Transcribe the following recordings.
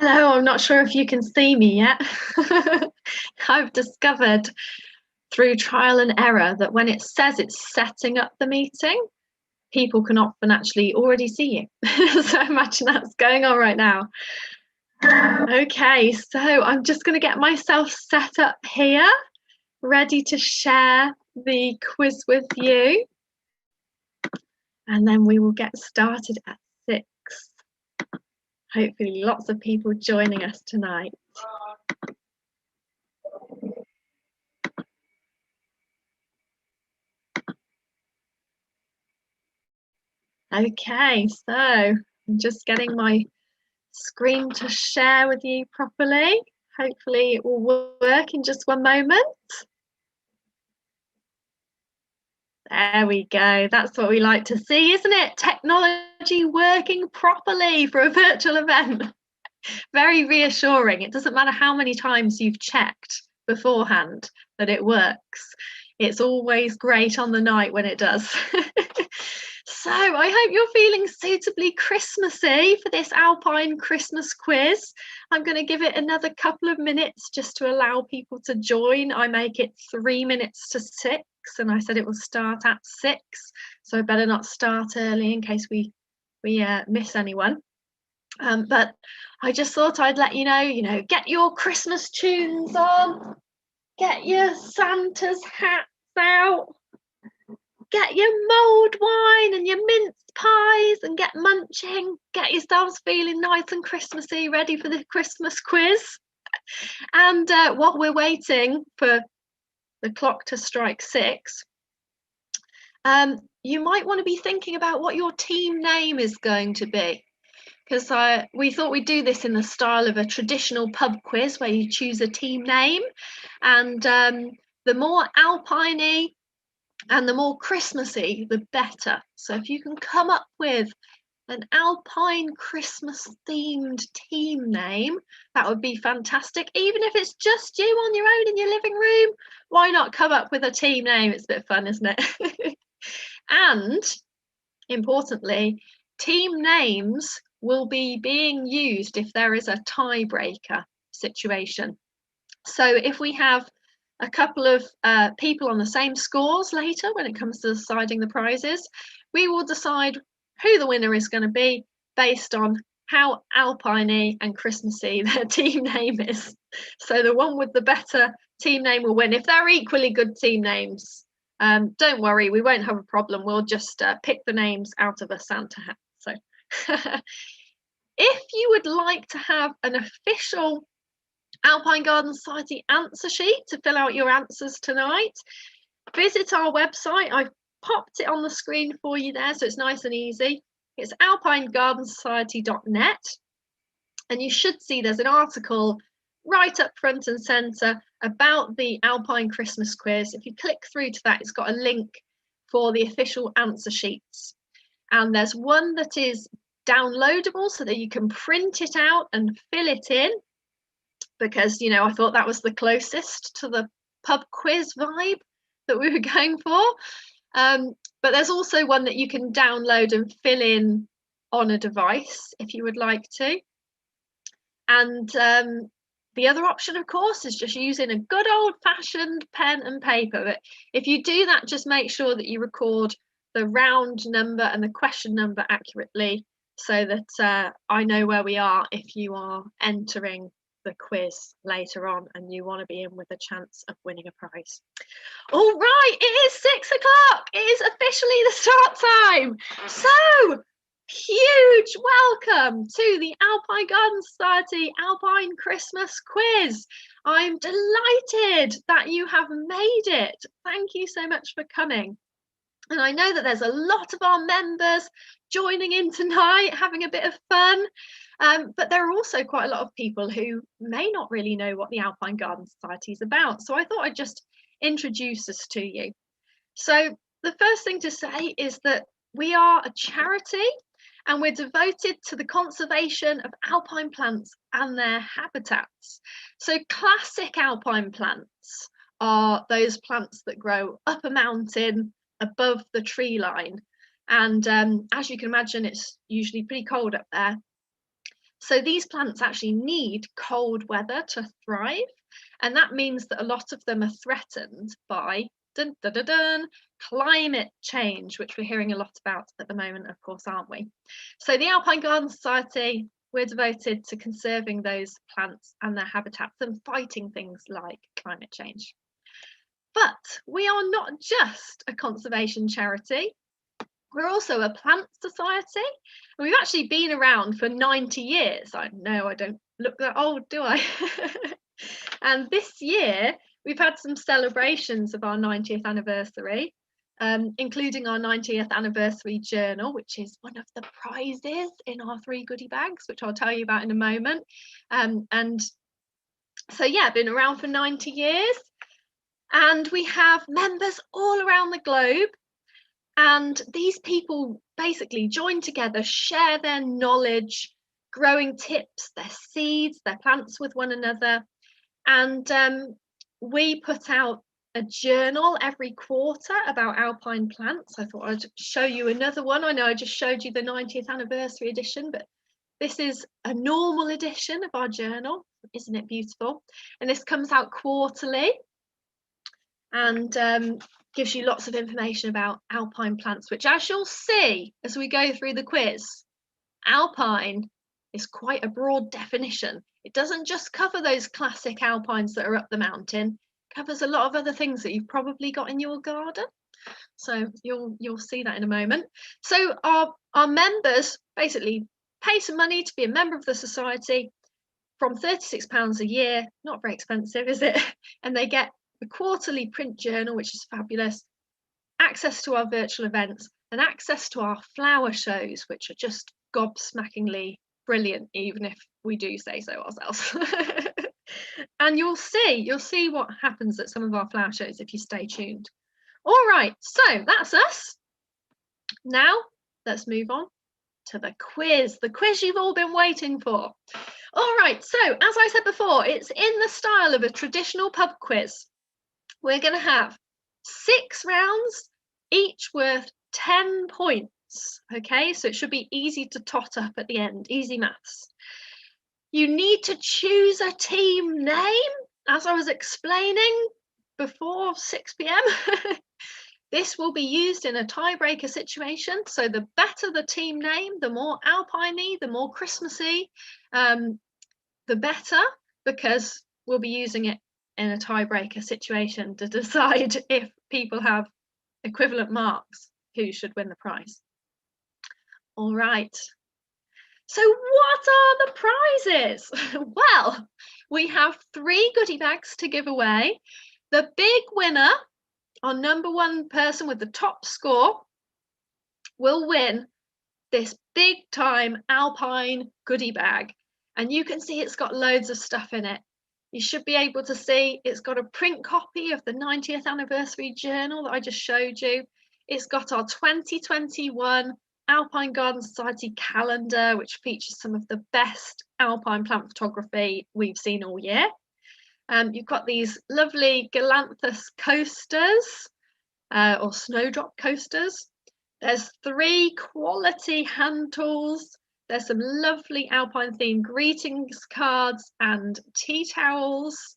Hello, I'm not sure if you can see me yet. I've discovered through trial and error that when it says it's setting up the meeting, people can often actually already see you. So imagine that's going on right now. Okay, so I'm just going to get myself set up here, ready to share the quiz with you. And then we will get started at 6. Hopefully lots of people joining us tonight. Okay, so I'm just getting my screen to share with you properly. Hopefully it will work in just one moment. There we go. That's what we like to see, isn't it? Technology working properly for a virtual event. Very reassuring. It doesn't matter how many times you've checked beforehand that it works. It's always great on the night when it does. So I hope you're feeling suitably Christmassy for this Alpine Christmas quiz. I'm going to give it another couple of minutes just to allow people to join. I make it 3 minutes to 6 and I said it will start at 6. So I better not start early in case we miss anyone. But I just thought I'd let you know, get your Christmas tunes on, get your Santa's hats out, get your mulled wine and your mince pies and get munching, get yourselves feeling nice and Christmassy, ready for the Christmas quiz. And while we're waiting for the clock to strike 6, you might want to be thinking about what your team name is going to be. Because we thought we'd do this in the style of a traditional pub quiz where you choose a team name, and the more Alpine-y and the more Christmassy, the better. So if you can come up with an Alpine Christmas themed team name, that would be fantastic. Even if it's just you on your own in your living room, why not come up with a team name? It's a bit of fun, isn't it? And importantly, team names will be being used if there is a tiebreaker situation. So if we have a couple of people on the same scores later when it comes to deciding the prizes, we will decide who the winner is going to be based on how Alpine and Christmassy their team name is. So the one with the better team name will win. If they're equally good team names, don't worry, we won't have a problem. We'll just pick the names out of a Santa hat. So if you would like to have an official Alpine Garden Society answer sheet to fill out your answers tonight, visit our website. I've popped it on the screen for you there, so it's nice and easy. It's alpinegardensociety.net, and you should see there's an article right up front and centre about the Alpine Christmas quiz. If you click through to that, it's got a link for the official answer sheets, and there's one that is downloadable so that you can print it out and fill it in, because I thought that was the closest to the pub quiz vibe that we were going for. But there's also one that you can download and fill in on a device if you would like to. And the other option, of course, is just using a good old-fashioned pen and paper. But if you do that, just make sure that you record the round number and the question number accurately so that I know where we are if you are entering the quiz later on and you want to be in with a chance of winning a prize. All right, it is 6 o'clock. It is officially the start time. So huge welcome to the Alpine Garden Society Alpine Christmas quiz. I'm delighted that you have made it. Thank you so much for coming. And I know that there's a lot of our members joining in tonight, having a bit of fun. But there are also quite a lot of people who may not really know what the Alpine Garden Society is about. So I thought I'd just introduce us to you. So the first thing to say is that we are a charity and we're devoted to the conservation of alpine plants and their habitats. So classic alpine plants are those plants that grow up a mountain above the tree line. And as you can imagine, it's usually pretty cold up there. So these plants actually need cold weather to thrive, and that means that a lot of them are threatened by dun, dun, dun, dun, climate change, which we're hearing a lot about at the moment, of course, aren't we? So the Alpine Garden Society, we're devoted to conserving those plants and their habitats and fighting things like climate change. But we are not just a conservation charity. We're also a plant society, and we've actually been around for 90 years. I know I don't look that old, do I? And this year, we've had some celebrations of our 90th anniversary, including our 90th anniversary journal, which is one of the prizes in our 3 goodie bags, which I'll tell you about in a moment. And so, yeah, been around for 90 years. And we have members all around the globe. And these people basically join together, share their knowledge, growing tips, their seeds, their plants with one another. And we put out a journal every quarter about alpine plants. I thought I'd show you another one. I know I just showed you the 90th anniversary edition, but this is a normal edition of our journal. Isn't it beautiful? And this comes out quarterly and gives you lots of information about alpine plants, which, as you'll see as we go through the quiz, alpine is quite a broad definition. It doesn't just cover those classic alpines that are up the mountain, it covers a lot of other things that you've probably got in your garden. So you'll see that in a moment. So our members basically pay some money to be a member of the society from £36 a year, not very expensive, is it? And they get a quarterly print journal, which is fabulous, access to our virtual events, and access to our flower shows, which are just gobsmackingly brilliant, even if we do say so ourselves. And you'll see what happens at some of our flower shows if you stay tuned. All right, so that's us. Now let's move on to the quiz you've all been waiting for. All right, so as I said before, it's in the style of a traditional pub quiz. We're going to have 6 rounds, each worth 10 points. Okay, so it should be easy to tot up at the end, easy maths. You need to choose a team name, as I was explaining before 6 p.m. This will be used in a tiebreaker situation. So the better the team name, the more Alpine-y, the more Christmassy, the better, because we'll be using it in a tiebreaker situation to decide if people have equivalent marks who should win the prize. All right. So what are the prizes? Well, we have 3 goodie bags to give away. The big winner, our #1 person with the top score, will win this big time Alpine goodie bag. And you can see it's got loads of stuff in it. You should be able to see it's got a print copy of the 90th anniversary journal that I just showed you. It's got our 2021 Alpine Garden Society calendar, which features some of the best alpine plant photography we've seen all year. You've got these lovely Galanthus coasters or snowdrop coasters. There's 3 quality hand tools. There's some lovely alpine themed greetings cards and tea towels,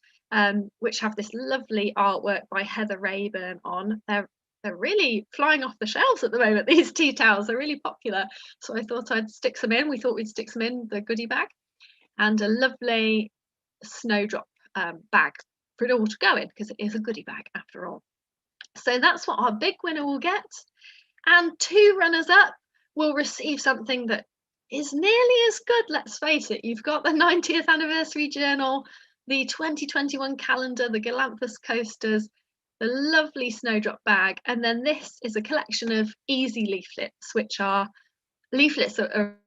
which have this lovely artwork by Heather Rayburn on. They're really flying off the shelves at the moment, these tea towels. They're really popular. So I thought I'd stick some in. We thought we'd stick some in the goodie bag, and a lovely snowdrop bag for it all to go in, because it is a goodie bag after all. So that's what our big winner will get. And 2 runners up will receive something that is nearly as good, let's face it. You've got the 90th anniversary journal, the 2021 calendar, the Galanthus coasters, the lovely snowdrop bag, and then this is a collection of easy leaflets, which are leaflets that are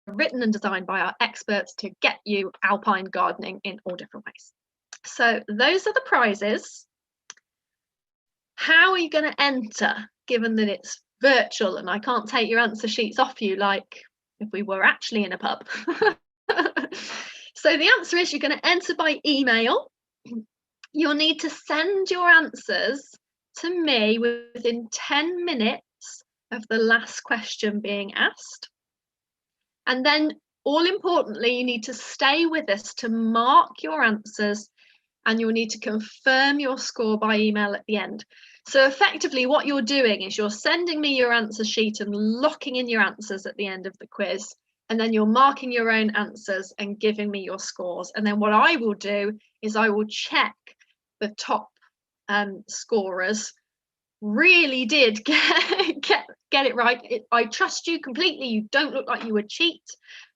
written and designed by our experts to get you alpine gardening in all different ways. So those are the prizes. How are you going to enter, given that it's virtual and I can't take your answer sheets off you like if we were actually in a pub? So the answer is you're going to enter by email. You'll need to send your answers to me within 10 minutes of the last question being asked. And then all importantly, you need to stay with us to mark your answers, and you'll need to confirm your score by email at the end. So effectively what you're doing is you're sending me your answer sheet and locking in your answers at the end of the quiz, and then you're marking your own answers and giving me your scores. And then what I will do is I will check the top scorers really did get it right. I trust you completely. You don't look like you would cheat,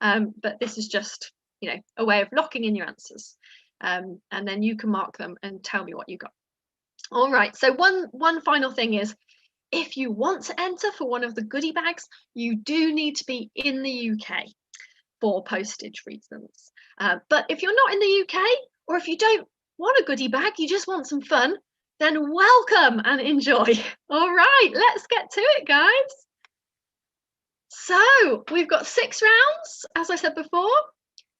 but this is just, you know, a way of locking in your answers, and then you can mark them and tell me what you got. All right, so one final thing is, if you want to enter for one of the goodie bags, you do need to be in the UK for postage reasons. But if you're not in the UK, or if you don't want a goodie bag, you just want some fun, then welcome and enjoy. All right, let's get to it, guys. So we've got 6 rounds, as I said before,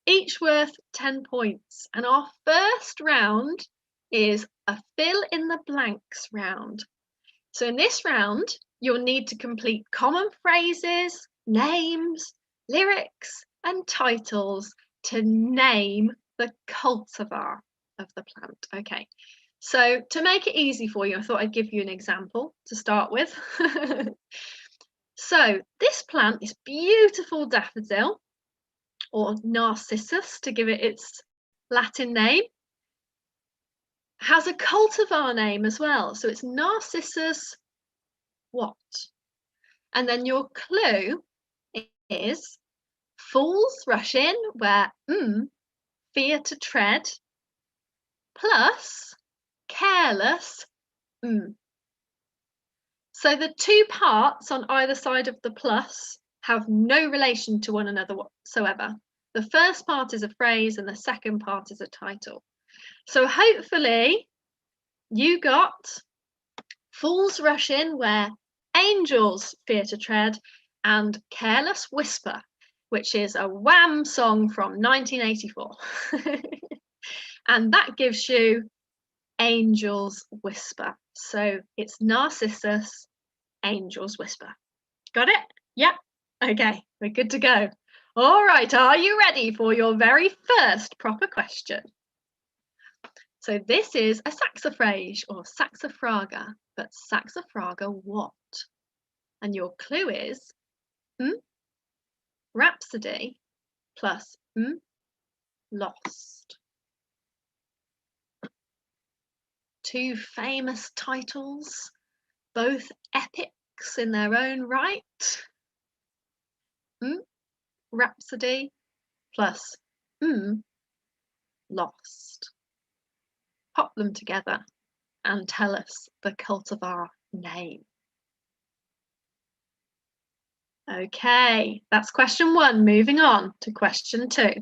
each worth 10 points. And our first round is a fill in the blanks round. So in this round, you'll need to complete common phrases, names, lyrics, and titles to name the cultivar of the plant. Okay, so to make it easy for you, I thought I'd give you an example to start with. So this plant, this beautiful daffodil, or narcissus to give it its Latin name, has a cultivar name as well. So it's Narcissus what? And then your clue is fools rush in where fear to tread, plus careless So the 2 parts on either side of the plus have no relation to one another whatsoever. The first part is a phrase and the second part is a title. So hopefully you got fools rush in where angels fear to tread, and careless whisper, which is a Wham song from 1984. And that gives you Angel's Whisper. So it's Narcissus, Angel's Whisper. Got it? Yep. Okay, we're good to go. All right, are you ready for your very first proper question? So this is a saxifrage or saxifraga, but saxifraga what? And your clue is Rhapsody plus Lost. 2 famous titles, both epics in their own right. Rhapsody plus Lost. Pop them together and tell us the cultivar name. Okay, that's question 1. Moving on to question 2.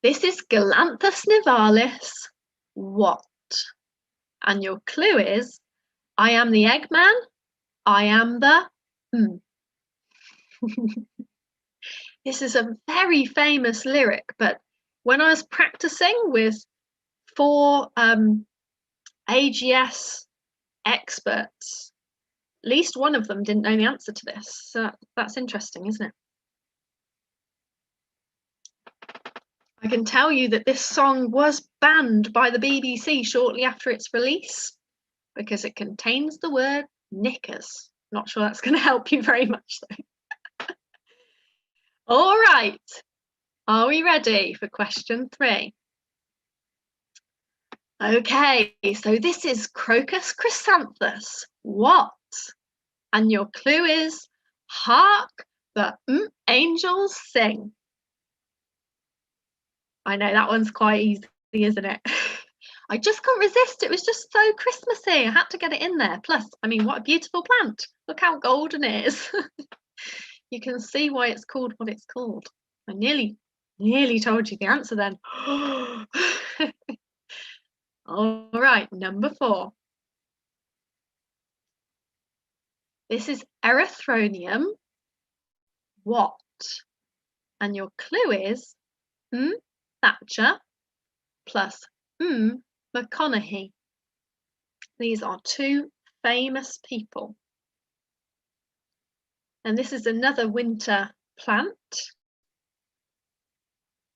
This is Galanthus nivalis what? And your clue is, I am the Eggman, I am the This is a very famous lyric, but when I was practicing with 4 AGS experts, at least one of them didn't know the answer to this. So that's interesting, isn't it? I can tell you that this song was banned by the BBC shortly after its release because it contains the word knickers. Not sure that's going to help you very much though. All right, are we ready for question 3? Okay, so this is Crocus Chrysanthus what? And your clue is, hark the angels sing. I know that one's quite easy, isn't it? I just couldn't resist. It was just so Christmassy. I had to get it in there. Plus, I mean, what a beautiful plant. Look how golden it is. You can see why it's called what it's called. I nearly told you the answer then. All right, number 4. This is Erythronium what? And your clue is Thatcher plus McConaughey. These are 2 famous people. And this is another winter plant.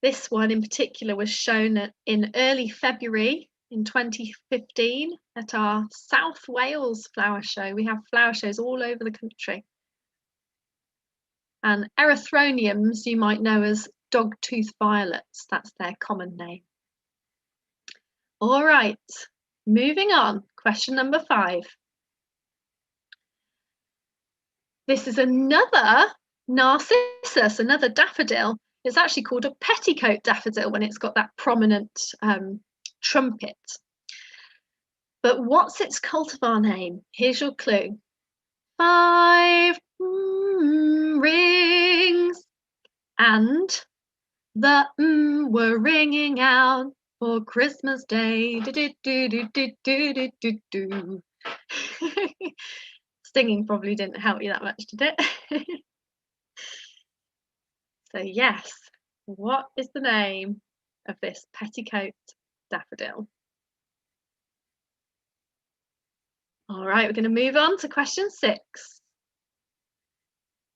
This one in particular was shown in early February in 2015 at our South Wales flower show. We have flower shows all over the country. And erythroniums you might know as dogtooth violets, that's their common name. All right, moving on, question number 5. This is another narcissus, another daffodil. It's actually called a petticoat daffodil when it's got that prominent trumpet. But what's its cultivar name? Here's your clue. 5 rings, and the were ringing out for Christmas Day. Do, do, do, do, do, do, do, do. Singing probably didn't help you that much, did it? So yes, what is the name of this petticoat daffodil? All right, we're going to move on to question 6.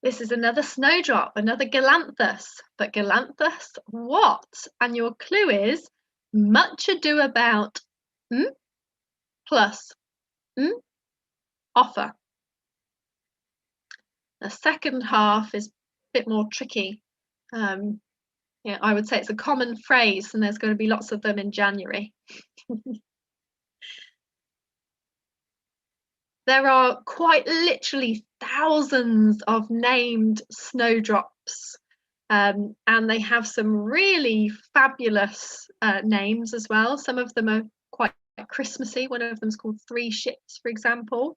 This is another snowdrop, another Galanthus. But Galanthus what? And your clue is much ado about plus offer. The second half is a bit more tricky. Yeah, I would say it's a common phrase, and there's going to be lots of them in January. There are quite literally thousands of named snowdrops, and they have some really fabulous names as well. Some of them are quite Christmassy. One of them is called Three Ships, for example.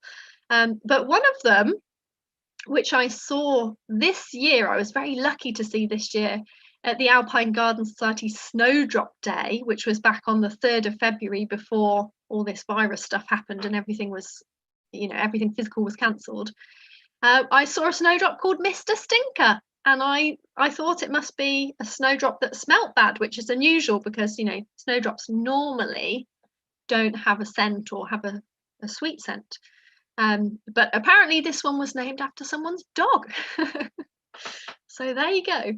But one of them, which I saw this year, I was very lucky to see this year at the Alpine Garden Society Snowdrop Day, which was back on the 3rd of February before all this virus stuff happened and everything was, everything physical was cancelled. I saw a snowdrop called Mr. Stinker, and I thought it must be a snowdrop that smelt bad, which is unusual because, snowdrops normally don't have a scent or have a sweet scent. But apparently this one was named after someone's dog. So there you go.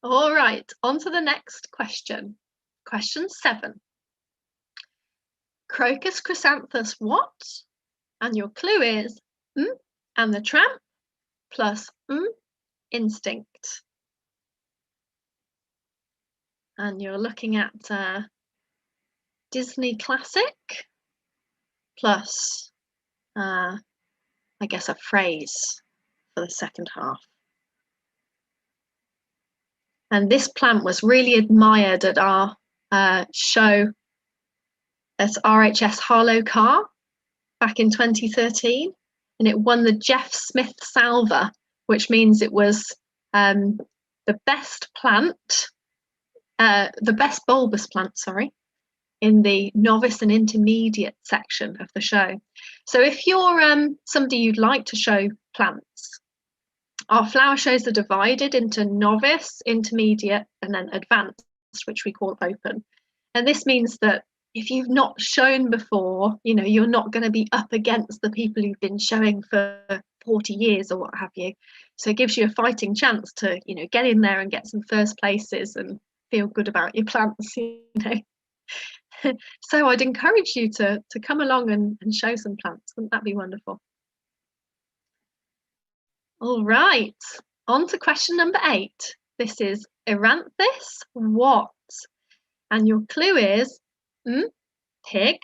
All right, on to the next question. Question 7. Crocus Chrysanthus what? And your clue is and the tramp plus instinct. And you're looking at Disney classic plus I guess a phrase for the second half. And this plant was really admired at our show at RHS Harlow Car back in 2013, and it won the Jeff Smith Salver, which means it was the best plant, the best bulbous plant, sorry, in the novice and intermediate section of the show. So if you're somebody you'd like to show plants, our flower shows are divided into novice, intermediate, and then advanced, which we call open. And this means that if you've not shown before, you're not going to be up against the people who've been showing for 40 years or what have you. So it gives you a fighting chance to, get in there and get some first places and feel good about your plants, So I'd encourage you to come along and show some plants. Wouldn't that be wonderful? All right, on to question number 8. This is Eranthis what? And your clue is pig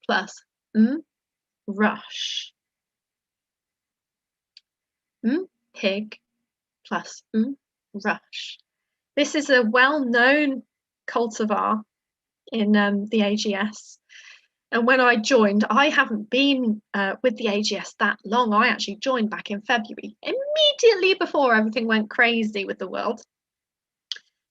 plus rush. Pig plus rush. This is a well-known cultivar in the AGS. And when I joined, I haven't been with the AGS that long. I actually joined back in February, immediately before everything went crazy with the world.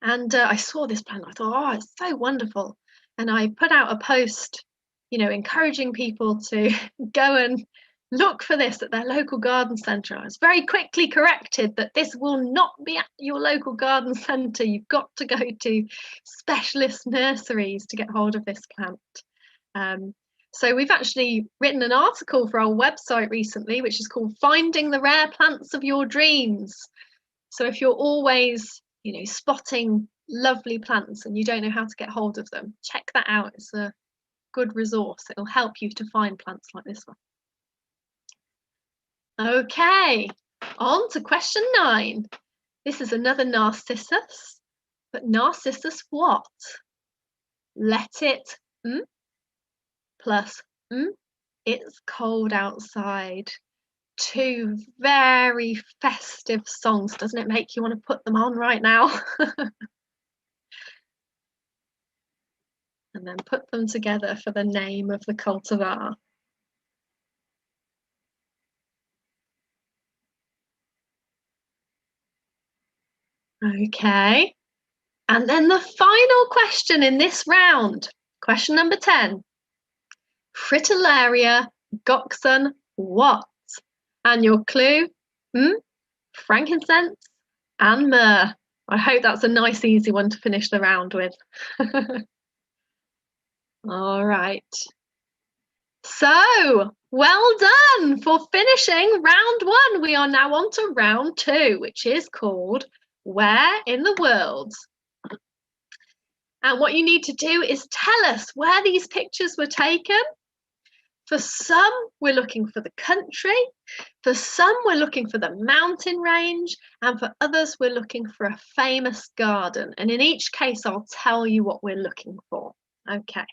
And I saw this plant. I thought, oh, it's so wonderful. And I put out a post, encouraging people to go and look for this at their local garden centre. I was very quickly corrected that this will not be at your local garden centre. You've got to go to specialist nurseries to get hold of this plant. So we've actually written an article for our website recently, which is called Finding the Rare Plants of Your Dreams. So if you're always, spotting lovely plants and you don't know how to get hold of them, check that out. It's a good resource. It'll help you to find plants like this one. Okay, on to question 9. This is another narcissus, but narcissus what? Let it plus it's cold outside. 2 very festive songs. Doesn't it make you want to put them on right now? And then put them together for the name of the cultivar. Okay. And then the final question in this round, question number 10. Fritillaria goxon what? And your clue, frankincense and myrrh. I hope that's a nice, easy one to finish the round with. All right. So, well done for finishing round 1. We are now on to round 2, which is called Where in the World? And what you need to do is tell us where these pictures were taken. For some, we're looking for the country. For some, we're looking for the mountain range. And for others, we're looking for a famous garden. And in each case, I'll tell you what we're looking for. Okay.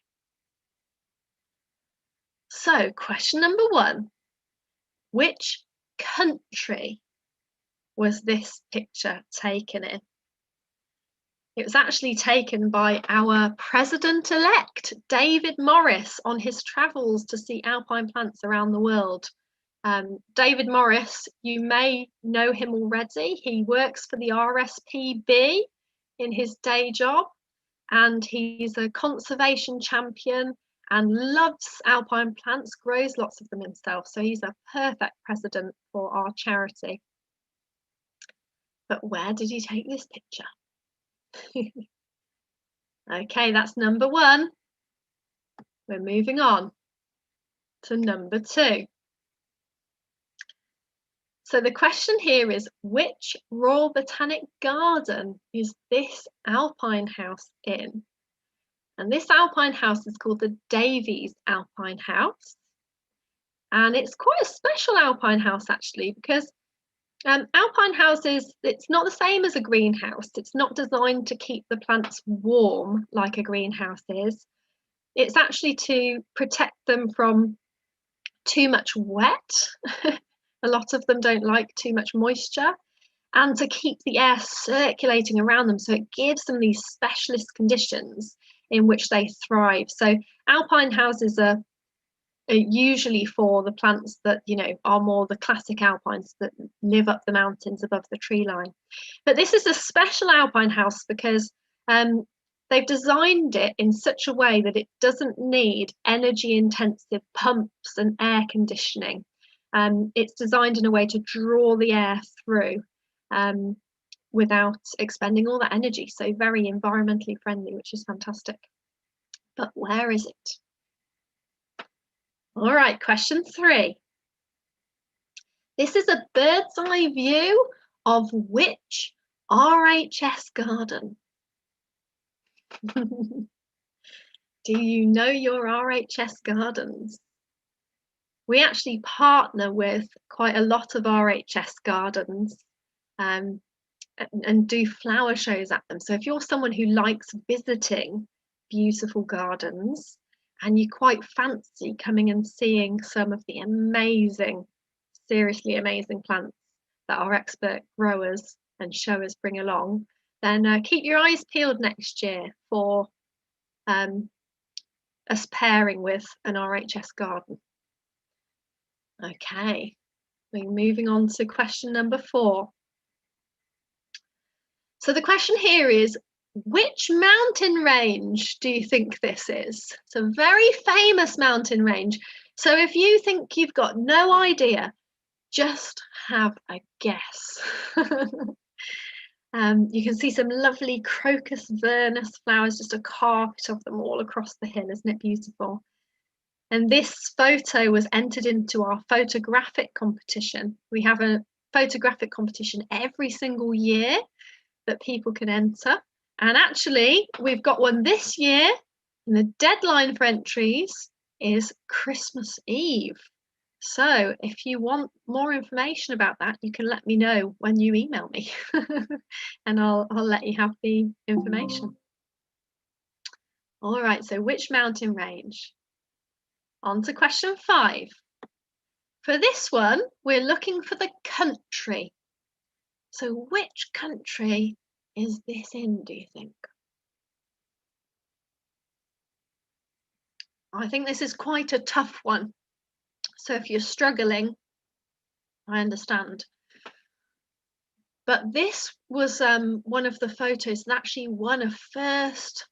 So, question number 1. Which country was this picture taken in? It was actually taken by our president-elect, David Morris, on his travels to see alpine plants around the world. David Morris, you may know him already. He works for the RSPB in his day job, and he's a conservation champion and loves alpine plants, grows lots of them himself. So he's a perfect president for our charity. But where did he take this picture? Okay, that's number 1. We're moving on to number 2. So the question here is, which Royal Botanic Garden is this alpine house in? And this alpine house is called the Davies Alpine House. And it's quite a special alpine house, actually, because alpine houses, it's not the same as a greenhouse. It's not designed to keep the plants warm like a greenhouse is. It's actually to protect them from too much wet. A lot of them don't like too much moisture, and to keep the air circulating around them, so it gives them these specialist conditions in which they thrive. So alpine houses are usually for the plants that are more the classic alpines that live up the mountains above the tree line. But this is a special alpine house because they've designed it in such a way that it doesn't need energy intensive pumps and air conditioning. It's designed in a way to draw the air through without expending all that energy, so very environmentally friendly, which is fantastic. But where is it? All right, question 3. This is a bird's eye view of which RHS garden? Do you know your RHS gardens? We actually partner with quite a lot of RHS gardens and do flower shows at them. So if you're someone who likes visiting beautiful gardens, and you quite fancy coming and seeing some of the amazing, seriously amazing plants that our expert growers and showers bring along, then keep your eyes peeled next year for us pairing with an RHS garden. Okay, we're moving on to question number 4. So the question here is, which mountain range do you think this is? It's a very famous mountain range. So if you think you've got no idea, just have a guess. You can see some lovely Crocus vernus flowers, just a carpet of them all across the hill. Isn't it beautiful? And this photo was entered into our photographic competition. We have a photographic competition every single year that people can enter. And actually, we've got one this year, and the deadline for entries is Christmas Eve. So if you want more information about that, you can let me know when you email me and I'll let you have the information. All right, so which mountain range? On to question 5. For this one, we're looking for the country. So which country is this in, do you think? I think this is quite a tough one. So if you're struggling, I understand. But this was one of the photos that actually won a first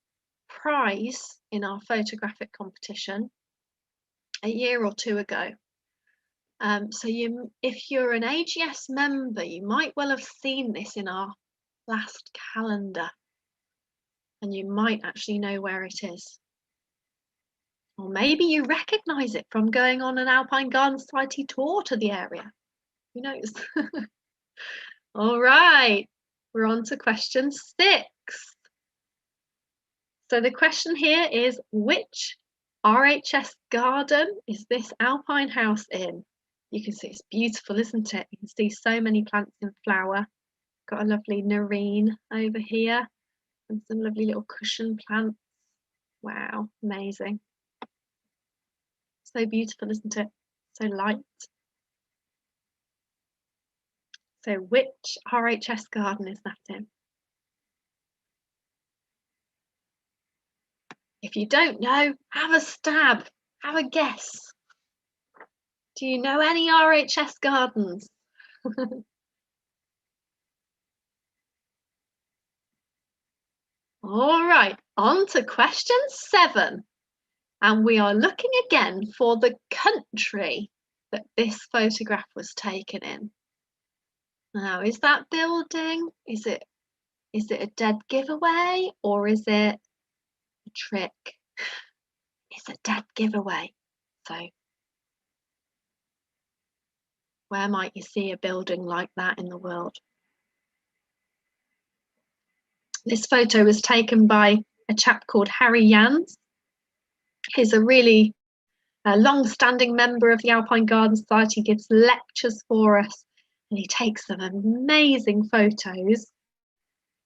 prize in our photographic competition a year or 2 ago. So if you're an AGS member, you might well have seen this in our last calendar, and you might actually know where it is. Or maybe you recognise it from going on an Alpine Garden Society tour to the area. Who knows? All right, we're on to question 6. So the question here is, which RHS garden is this Alpine house in? You can see it's beautiful, isn't it? You can see so many plants in flower. Got a lovely nerine over here and some lovely little cushion plants. Wow, amazing. So beautiful, isn't it? So light. So which RHS garden is that in? If you don't know, have a stab, have a guess. Do you know any RHS gardens? All right, on to question 7. And we are looking again for the country that this photograph was taken in. Now, is that building? Is it a dead giveaway, or is it a trick? It's a dead giveaway. So where might you see a building like that in the world? This photo was taken by a chap called Harry Jans. He's a really long-standing member of the Alpine Garden Society, gives lectures for us, and he takes some amazing photos.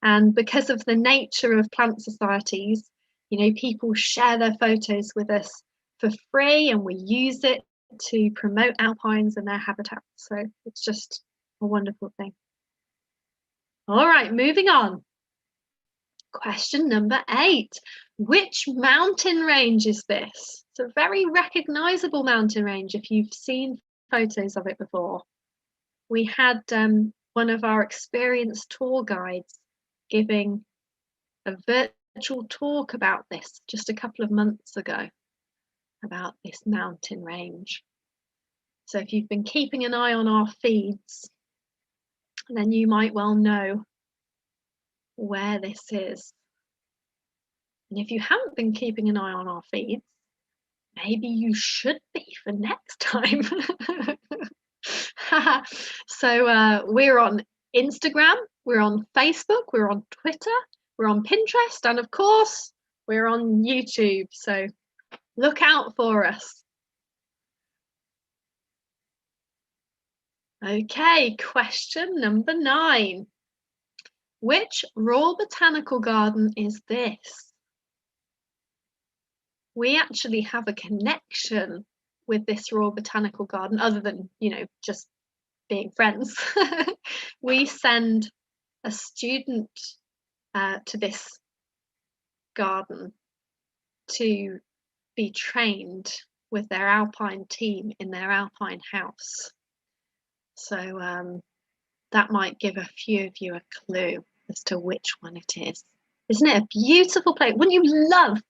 And because of the nature of plant societies, you know, people share their photos with us for free, and we use it to promote alpines and their habitats. So it's just a wonderful thing. All right, moving on. Question number 8. Which mountain range is this? It's a very recognizable mountain range if you've seen photos of it before. We had one of our experienced tour guides giving a virtual talk about this just a couple of months ago, about this mountain range. So if you've been keeping an eye on our feeds, then you might well know where this is. And if you haven't been keeping an eye on our feeds, maybe you should be for next time. So we're on Instagram, we're on Facebook, we're on Twitter, we're on Pinterest, and of course, we're on YouTube. So look out for us. Okay, question number 9. Which Royal Botanical Garden is this? We actually have a connection with this Royal Botanical Garden, other than, you know, just being friends. We send a student to this garden to be trained with their Alpine team in their Alpine house. So that might give a few of you a clue as to which one it is. Isn't it a beautiful place? Wouldn't you love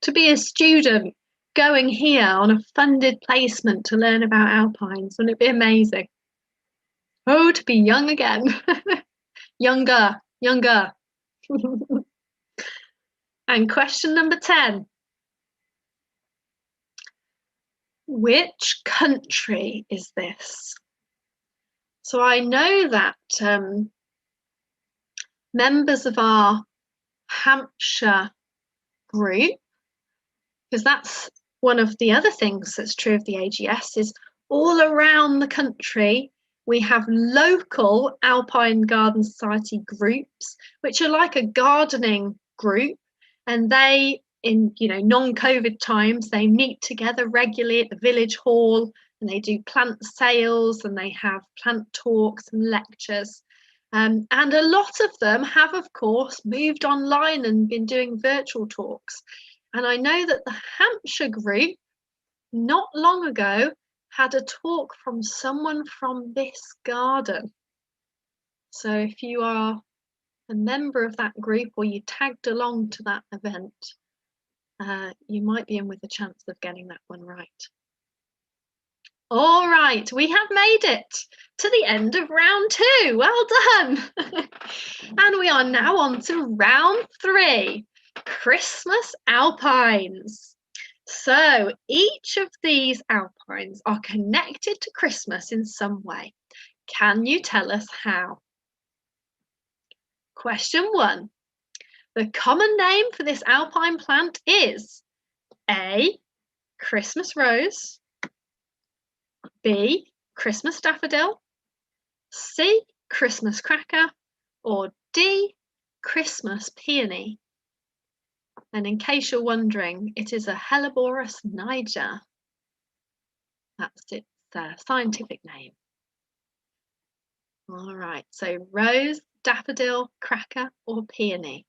to be a student going here on a funded placement to learn about alpines? Wouldn't it be amazing? Oh, to be young again. Younger. And question number 10. Which country is this? So I know that members of our Hampshire group, because that's one of the other things that's true of the AGS, is all around the country we have local Alpine Garden Society groups, which are like a gardening group, and they, in non-COVID times, they meet together regularly at the village hall, and they do plant sales, and they have plant talks and lectures. And a lot of them have, of course, moved online and been doing virtual talks. And I know that the Hampshire group, not long ago, had a talk from someone from this garden. So if you are a member of that group or you tagged along to that event, you might be in with a chance of getting that one right. All right, we have made it to the end of round 2. Well done. And we are now on to round 3, Christmas Alpines. So each of these Alpines are connected to Christmas in some way. Can you tell us how? Question 1. The common name for this Alpine plant is A, Christmas rose, B, Christmas daffodil, C, Christmas cracker, or D, Christmas peony. And in case you're wondering, it is a Helleborus niger. That's its scientific name. All right, so rose, daffodil, cracker, or peony?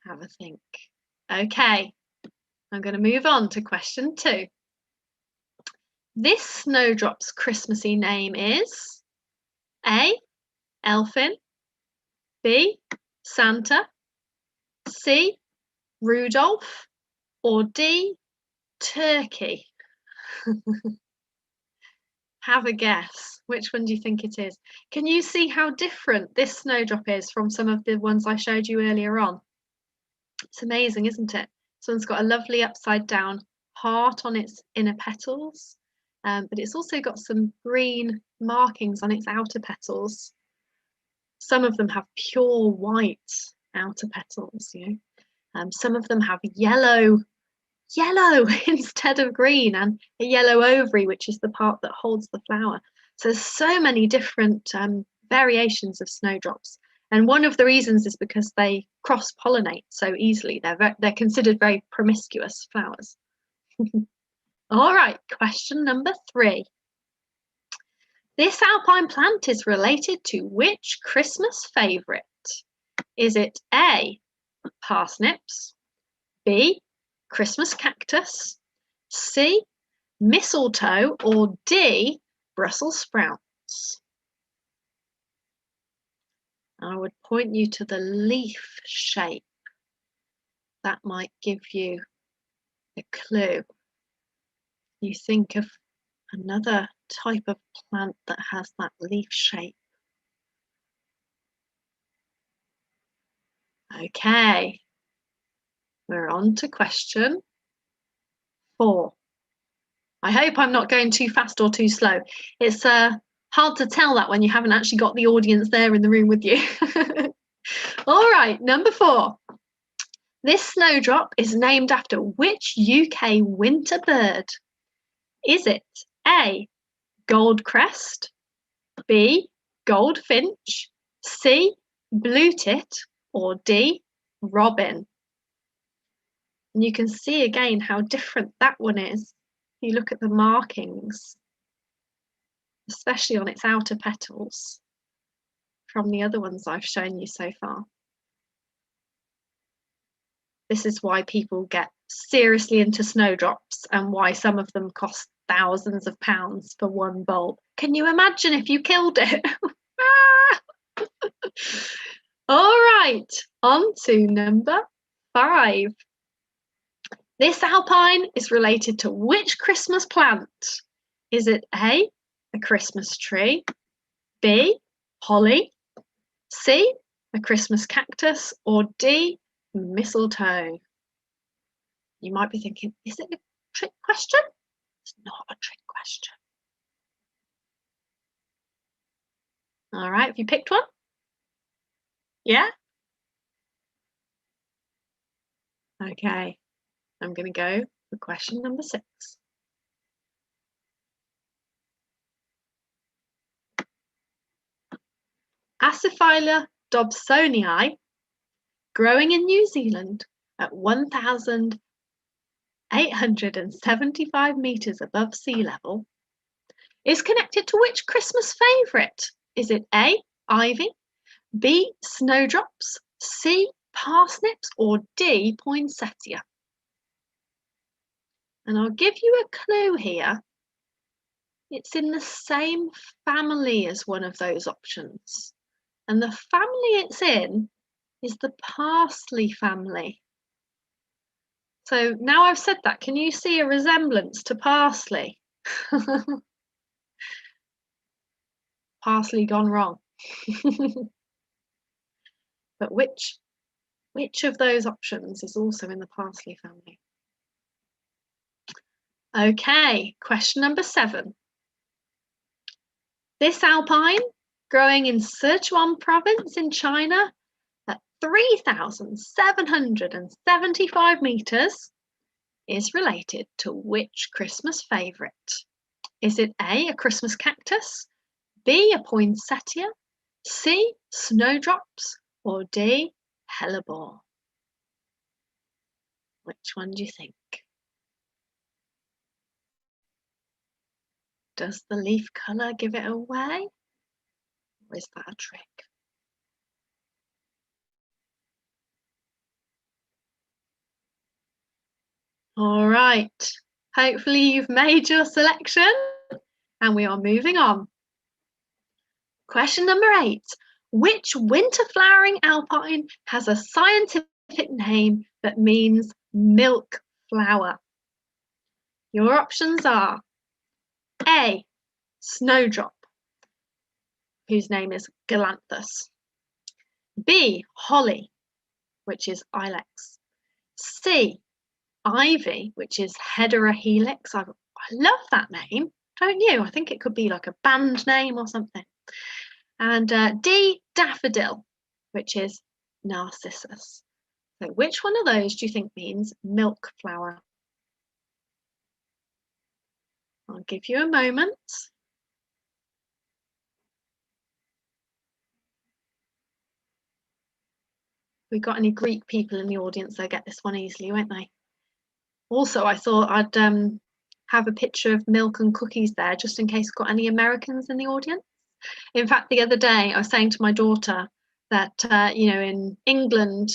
Have a think. Okay, I'm going to move on to question 2. This snowdrop's Christmassy name is A, Elfin, B, Santa, C, Rudolph, or D, Turkey? Have a guess. Which one do you think it is? Can you see how different this snowdrop is from some of the ones I showed you earlier on? It's amazing, isn't it? This one's got a lovely upside down heart on its inner petals, but it's also got some green markings on its outer petals. Some of them have pure white outer petals, some of them have yellow instead of green, and a yellow ovary, which is the part that holds the flower. So there's so many different variations of snowdrops. And one of the reasons is because they cross-pollinate so easily. They're considered very promiscuous flowers. All right, question number 3. This Alpine plant is related to which Christmas favourite? Is it A, parsnips, B, Christmas cactus, C, mistletoe, or D, Brussels sprouts? I would point you to the leaf shape. That might give you a clue. You think of another type of plant that has that leaf shape. Okay, we're on to question 4. I hope I'm not going too fast or too slow. It's hard to tell that when you haven't actually got the audience there in the room with you. All right, number 4. This snowdrop is named after which UK winter bird? Is it A, goldcrest, B, goldfinch, C, bluetit, or D, robin? And you can see again how different that one is. You look at the markings, especially on its outer petals, from the other ones I've shown you so far. This is why people get seriously into snowdrops and why some of them cost thousands of pounds for one bulb. Can you imagine if you killed it? All right, on to number 5. This Alpine is related to which Christmas plant? Is it A, a Christmas tree, B, holly, C, a Christmas cactus, or D, mistletoe? You might be thinking, is it a trick question? It's not a trick question. All right, have you picked one? Yeah? Okay, I'm going to go for question number 6. Acephala dobsonii, growing in New Zealand at 1,875 metres above sea level, is connected to which Christmas favourite? Is it A, ivy, B, snowdrops, C, parsnips, or D, poinsettia? And I'll give you a clue here. It's in the same family as one of those options. And the family it's in is the parsley family. So now I've said that, can you see a resemblance to parsley? Parsley gone wrong. But which of those options is also in the parsley family? Okay, question number 7. This alpine, growing in Sichuan province in China at 3,775 metres, is related to which Christmas favourite? Is it A, a Christmas cactus, B, a poinsettia, C, snowdrops, or D, hellebore? Which one do you think? Does the leaf colour give it away? Or is that a trick? All right, hopefully you've made your selection and we are moving on. Question number 8. Which winter flowering alpine has a scientific name that means milk flower? Your options are A, snowdrop, whose name is Galanthus, B, holly, which is ilex, C, ivy, which is Hedera helix. I love that name, don't you? I think it could be like a band name or something. And D, daffodil, which is narcissus. So which one of those do you think means milk flower? I'll give you a moment. If we've got any Greek people in the audience, they'll get this one easily, won't they? Also, I thought I'd have a picture of milk and cookies there, just in case we've got any Americans in the audience. In fact, the other day I was saying to my daughter that, in England,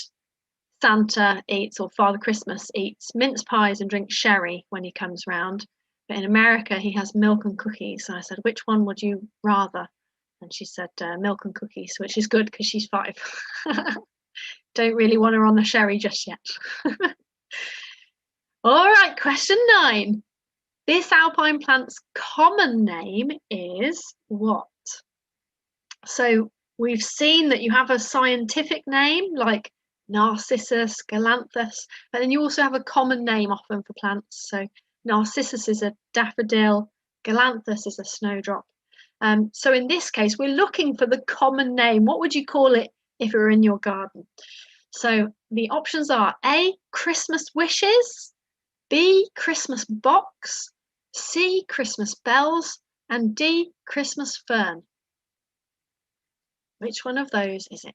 Santa eats, or Father Christmas eats, mince pies and drinks sherry when he comes round. But in America, he has milk and cookies. And I said, which one would you rather? And she said, milk and cookies, which is good because she's 5. Don't really want her on the sherry just yet. All right, question 9. This alpine plant's common name is what? So we've seen that you have a scientific name like Narcissus, Galanthus, but then you also have a common name often for plants. So Narcissus is a daffodil, Galanthus is a snowdrop. So in this case, we're looking for the common name. What would you call it if it were in your garden? So the options are A, Christmas wishes, B, Christmas box, C, Christmas bells, and D, Christmas fern. Which one of those is it?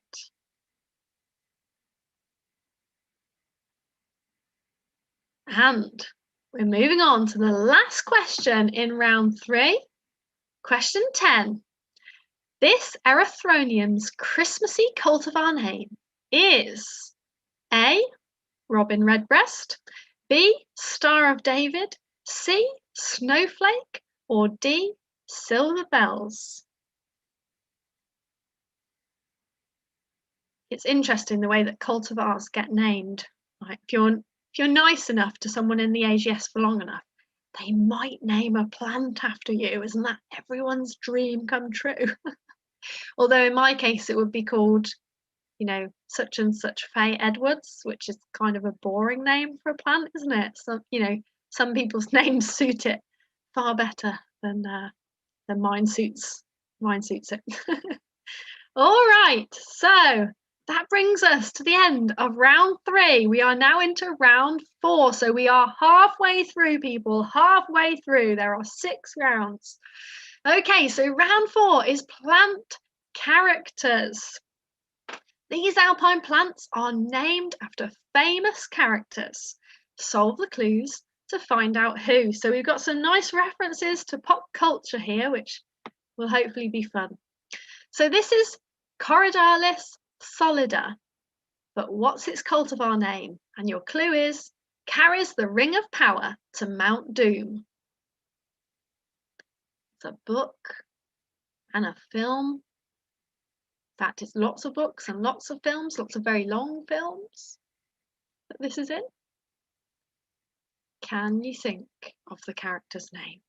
And we're moving on to the last question in round 3. Question 10. This erythronium's Christmassy cultivar name is A, Robin Redbreast, B, Star of David, C, Snowflake, or D, Silver Bells? It's interesting the way that cultivars get named. Like if you're nice enough to someone in the AGS for long enough, they might name a plant after you. Isn't that everyone's dream come true? Although in my case, it would be called, such and such Faye Edwards, which is kind of a boring name for a plant, isn't it? So, some people's names suit it far better than mine suits it. All right, so that brings us to the end of round 3. We are now into round 4. So we are halfway through, people, halfway through. There are 6 rounds. Okay, so round 4 is plant characters. These alpine plants are named after famous characters. Solve the clues to find out who. So we've got some nice references to pop culture here, which will hopefully be fun. So this is Corydalis solida, but what's its cultivar name? And your clue is carries the ring of power to Mount Doom. It's a book and a film. In fact, it's lots of books and lots of films, lots of very long films that this is in. Can you think of the character's name?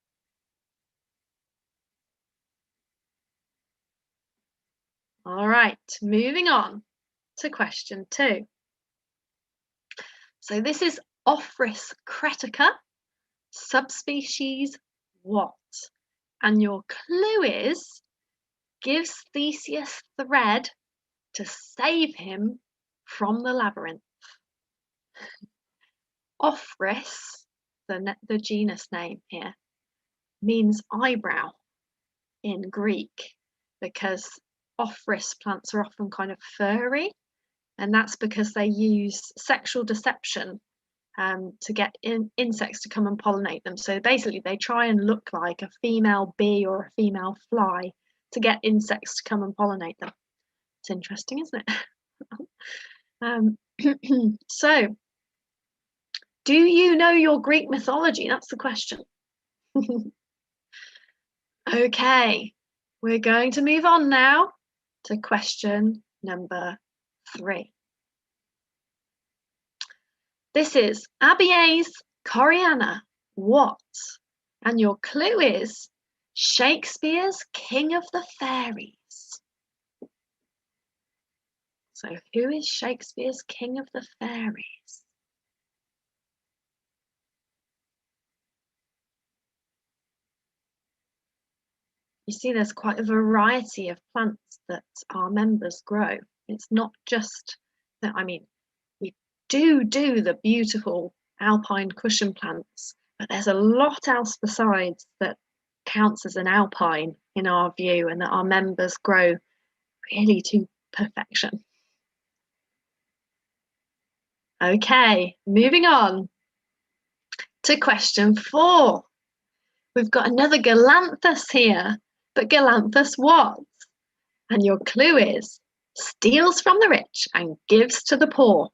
All right, moving on to question 2. So this is Ophrys cretica, subspecies what? And your clue is gives Theseus thread to save him from the labyrinth. Ophrys, the genus name here, means eyebrow in Greek because Ophrys plants are often kind of furry, and that's because they use sexual deception to get insects to come and pollinate them. So basically they try and look like a female bee or a female fly to get insects to come and pollinate them. It's interesting, isn't it? So, do you know your Greek mythology? That's the question. Okay, we're going to move on now to question number 3. This is Abies Coriana, what? And your clue is Shakespeare's King of the Fairies. So who is Shakespeare's King of the Fairies? You see there's quite a variety of plants that our members grow. It's not just that, I mean, we do the beautiful alpine cushion plants, but there's a lot else besides that counts as an alpine in our view, and that our members grow really to perfection. Okay, moving on to question 4. We've got another Galanthus here, but Galanthus what? And your clue is steals from the rich and gives to the poor.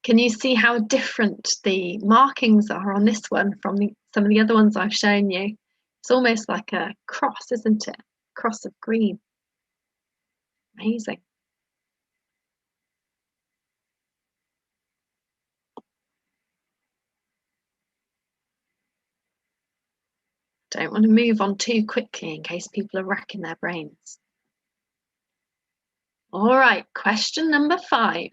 Can you see how different the markings are on this one from some of the other ones I've shown you? It's almost like a cross, isn't it? Cross of green. Amazing. Don't want to move on too quickly in case people are racking their brains. All right, question number 5.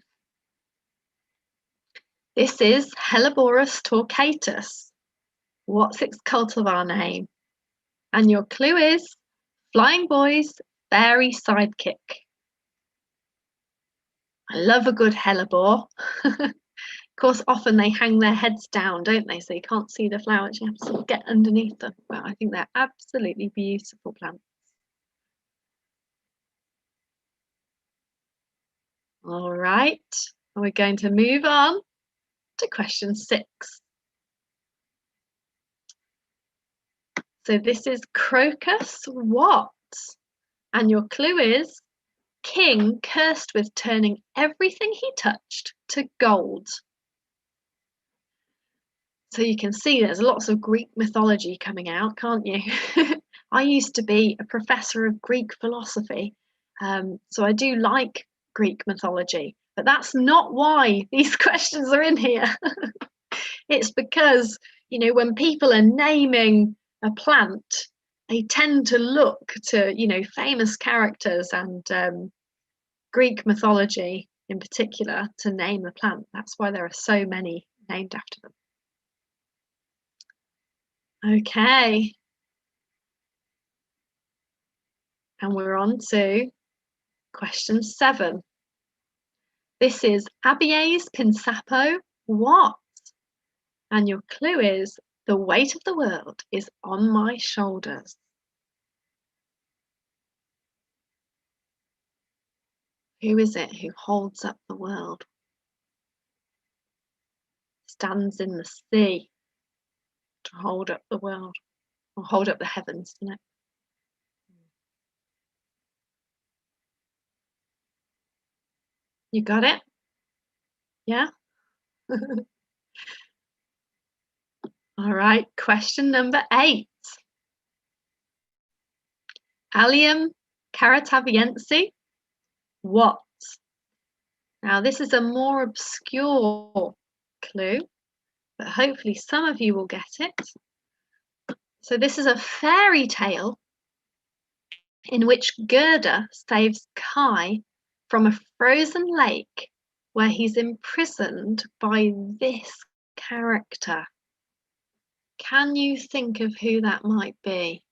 This is Helleborus Talcatus. What's its cultivar name? And your clue is Flying Boy's Fairy Sidekick. I love a good hellebore. Of course, often they hang their heads down, don't they? So you can't see the flowers, you have to sort of get underneath them. But I think they're absolutely beautiful plants. All right, we're going to move on to question 6. So this is Crocus what? And your clue is king cursed with turning everything he touched to gold. So you can see there's lots of Greek mythology coming out, can't you? I used to be a professor of Greek philosophy, so I do like Greek mythology, but that's not why these questions are in here. It's because, you know, when people are naming a plant, they tend to look to, you know, famous characters and Greek mythology in particular to name a plant. That's why there are so many named after them. Okay. And we're on to question 7. This is Abies Pinsapo, what? And your clue is, the weight of the world is on my shoulders. Who is it who holds up the world? Stands in the sea to hold up the world, or hold up the heavens, you know. You got it? Yeah? All right, question number 8. Allium carataviense, what? Now, this is a more obscure clue, but hopefully some of you will get it. So this is a fairy tale in which Gerda saves Kai from a frozen lake where he's imprisoned by this character. Can you think of who that might be?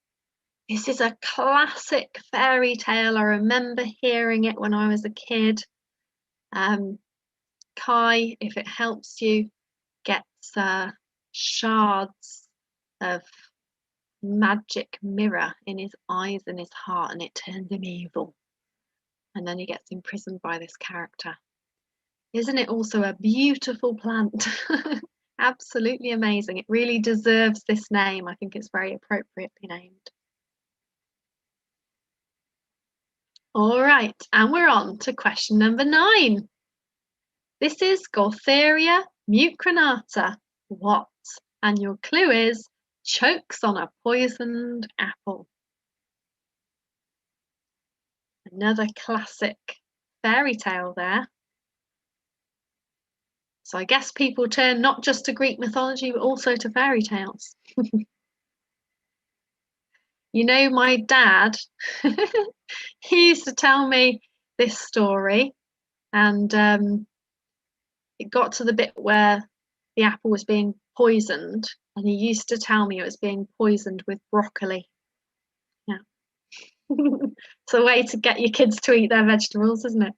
This is a classic fairy tale. I remember hearing it when I was a kid. Kai, if it helps you, gets shards of magic mirror in his eyes and his heart, and it turns him evil. And then he gets imprisoned by this character. Isn't it also a beautiful plant? Absolutely amazing. It really deserves this name. I think it's very appropriately named. All right, and we're on to question number 9. This is Gaultheria mucronata, what? And your clue is, chokes on a poisoned apple. Another classic fairy tale there. So I guess people turn not just to Greek mythology, but also to fairy tales. You know, my dad, he used to tell me this story, and it got to the bit where the apple was being poisoned, and he used to tell me it was being poisoned with broccoli. Yeah. It's a way to get your kids to eat their vegetables, isn't it?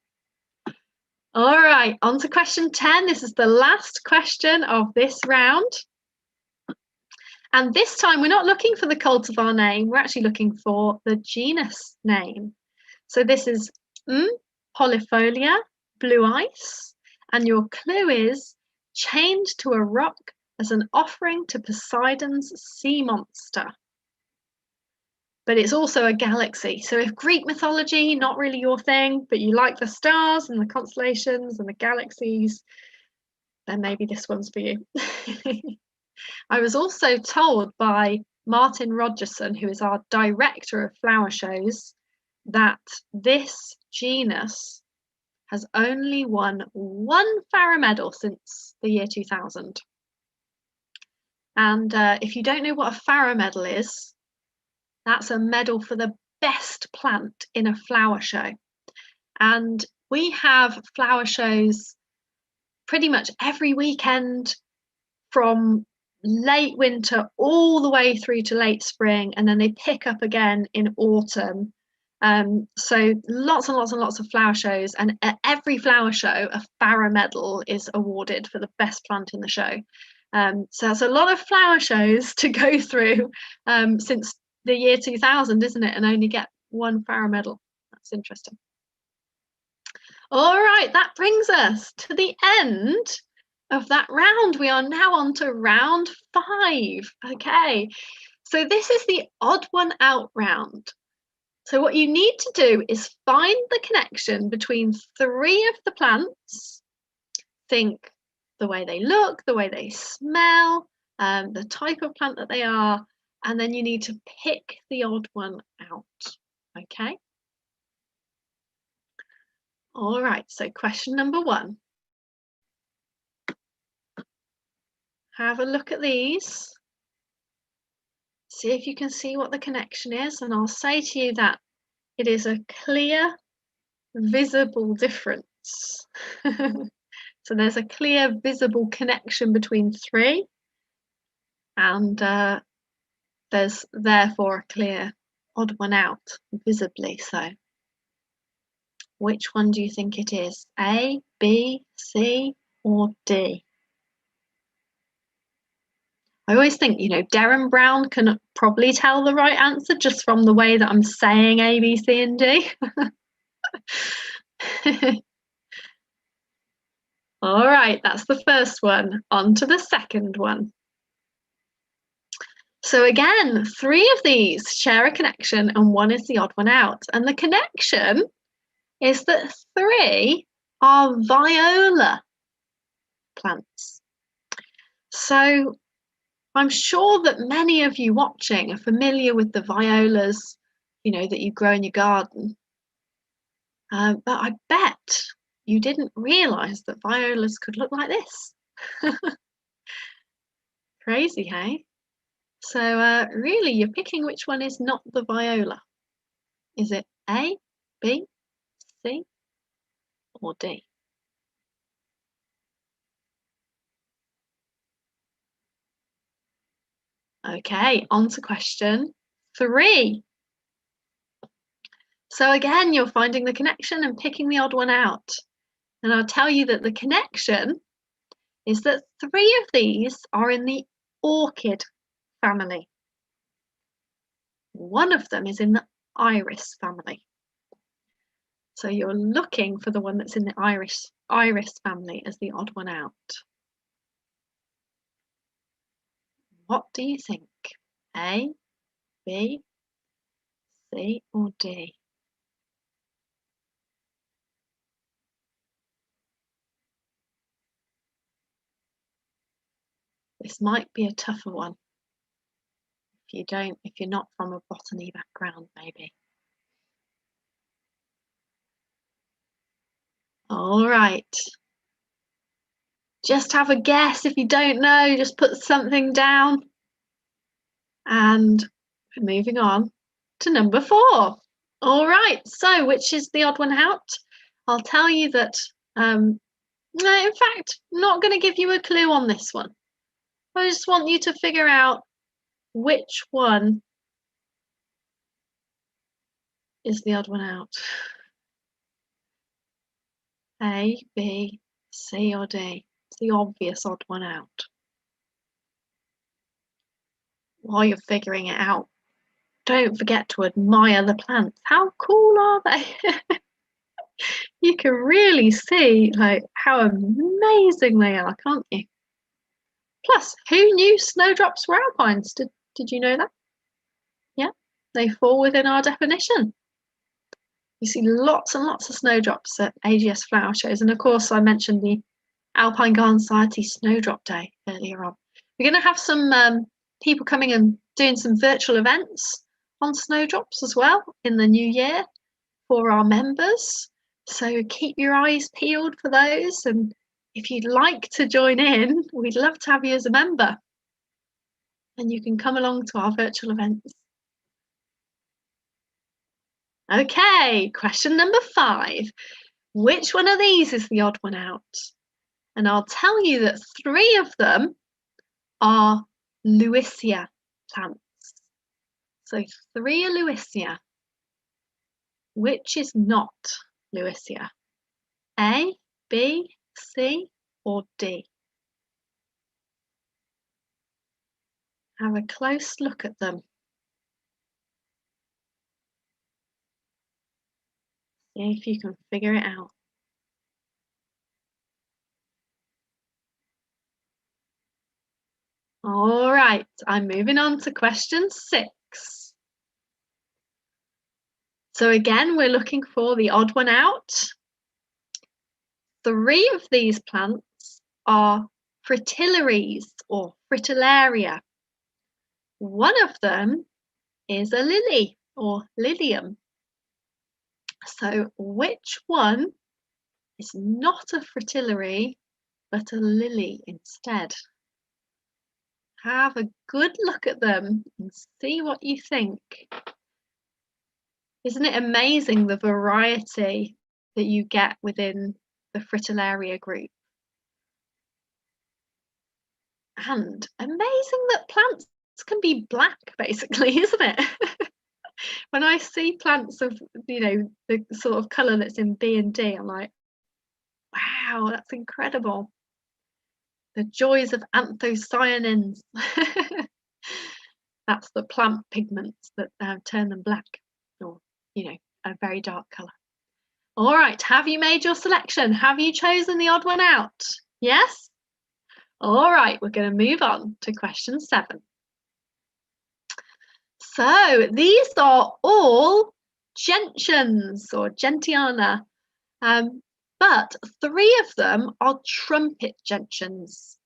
All right, on to question 10. This is the last question of this round. And this time we're not looking for the cultivar name, we're actually looking for the genus name. So this is Polyfolia blue ice, and your clue is chained to a rock as an offering to Poseidon's sea monster. But it's also a galaxy. So if Greek mythology, not really your thing, but you like the stars and the constellations and the galaxies, then maybe this one's for you. I was also told by Martin Rogerson, who is our director of flower shows, that this genus has only won 1 Farrer medal since the year 2000. And if you don't know what a Farrer medal is, that's a medal for the best plant in a flower show. And we have flower shows pretty much every weekend from late winter all the way through to late spring, and then they pick up again in autumn. So lots and lots and lots of flower shows, and at every flower show a Farrer medal is awarded for the best plant in the show. So that's a lot of flower shows to go through since the year 2000, isn't it, and only get 1 Farrer medal. That's interesting. All right, that brings us to the end of that round. We are now on to round 5. Okay, so this is the odd one out round. So what you need to do is find the connection between 3 of the plants. Think the way they look, the way they smell, the type of plant that they are, and then you need to pick the odd one out. Okay. All right, so question number 1. Have a look at these. See if you can see what the connection is, and I'll say to you that it is a clear, visible difference. So there's a clear, visible connection between 3, and there's therefore a clear, odd one out, visibly so. Which one do you think it is? A, B, C, or D? I always think, Darren Brown can probably tell the right answer just from the way that I'm saying A, B, C, and D. All right, that's the first one. On to the second one. So again, 3 of these share a connection and 1 is the odd one out. And the connection is that 3 are viola plants. So I'm sure that many of you watching are familiar with the violas, that you grow in your garden. But I bet you didn't realise that violas could look like this. Crazy, hey? So really, you're picking which one is not the viola. Is it A, B, C, or D? Okay, on to question 3. So again, you're finding the connection and picking the odd one out. And I'll tell you that the connection is that 3 of these are in the orchid family. 1 of them is in the iris family. So you're looking for the one that's in the iris family as the odd one out. What do you think? A, B, C, or D? This might be a tougher one if you're not from a botany background, maybe. All right. Just have a guess. If you don't know, just put something down. And we're moving on to number 4. All right, so which is the odd one out? I'll tell you that, no, in fact, I'm not going to give you a clue on this one. I just want you to figure out which one is the odd one out. A, B, C, or D? It's the obvious odd one out. While you're figuring it out, don't forget to admire the plants. How cool are they? You can really see how amazing they are, can't you? Plus, who knew snowdrops were alpines? Did you know that? Yeah, they fall within our definition. You see lots and lots of snowdrops at AGS flower shows. And of course, I mentioned the Alpine Garden Society Snowdrop Day earlier on. We're going to have some people coming and doing some virtual events on snowdrops as well in the new year for our members. So keep your eyes peeled for those. And if you'd like to join in, we'd love to have you as a member. And you can come along to our virtual events. Okay, question number 5. Which one of these is the odd one out? And I'll tell you that 3 of them are Lewisia plants. So 3 are Lewisia. Which is not Lewisia? A, B, C, or D? Have a close look at them. See if you can figure it out. All right, I'm moving on to question 6. So again, we're looking for the odd one out. 3 of these plants are fritillaries or fritillaria. 1 of them is a lily or lilium. So which one is not a fritillary but a lily instead? Have a good look at them and see what you think. Isn't it amazing the variety that you get within the fritillaria group? And amazing that plants can be black, basically, isn't it? when I see plants of, you know, the sort of colour that's in B and D, I'm like, wow, that's incredible. The joys of anthocyanins. That's the plant pigments that turn them black, or, you know, a very dark colour. All right, have you made your selection? Have you chosen the odd one out? Yes? All right, we're going to move on to question 7. So these are all gentians or gentiana, but 3 of them are trumpet gentians.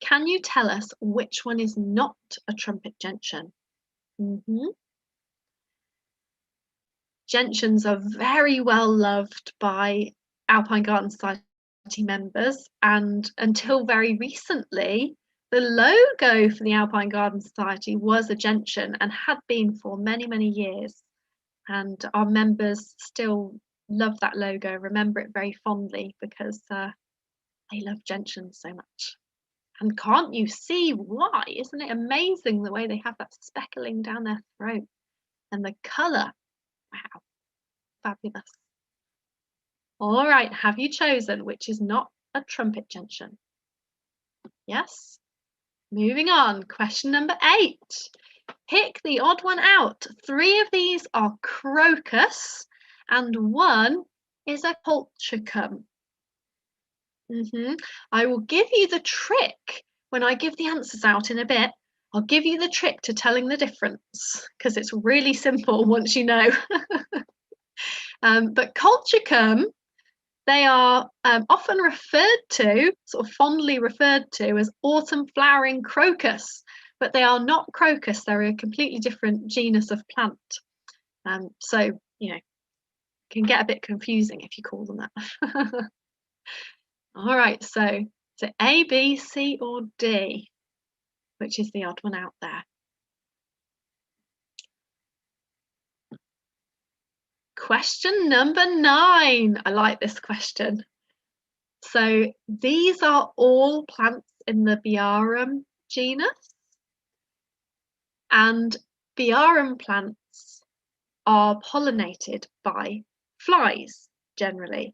Can you tell us which one is not a trumpet gentian? Gentians are very well loved by Alpine Garden Society members, and until very recently, the logo for the Alpine Garden Society was a gentian and had been for many, many years. And our members still love that logo, remember it very fondly because they love gentians so much. And can't you see why? Isn't it amazing the way they have that speckling down their throat and the colour? Wow, fabulous. All right, have you chosen which is not a trumpet gentian? Yes? Moving on, question number 8. Pick the odd one out. 3 of these are crocus and 1 is a colchicum. I will give you the trick when I give the answers out in a bit. I'll give you the trick to telling the difference because it's really simple once you know. But colchicum, they are often referred to, sort of fondly referred to, as autumn flowering crocus, but they are not crocus. They're a completely different genus of plant. So, you know, it can get a bit confusing if you call them that. All right, so A, B, C, or D, which is the odd one out there? Question number 9. I like this question. So these are all plants in the Biarum genus, and Biarum plants are pollinated by flies generally.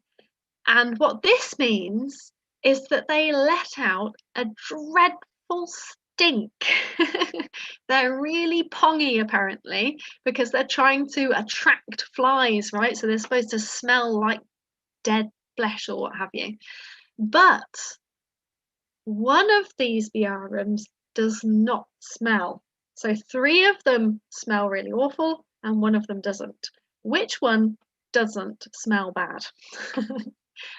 And what this means is that they let out a dreadful stink. They're really pongy apparently because they're trying to attract flies, right? So they're supposed to smell like dead flesh or what have you. But one of these Biarums does not smell. So 3 of them smell really awful and 1 of them doesn't. Which one doesn't smell bad?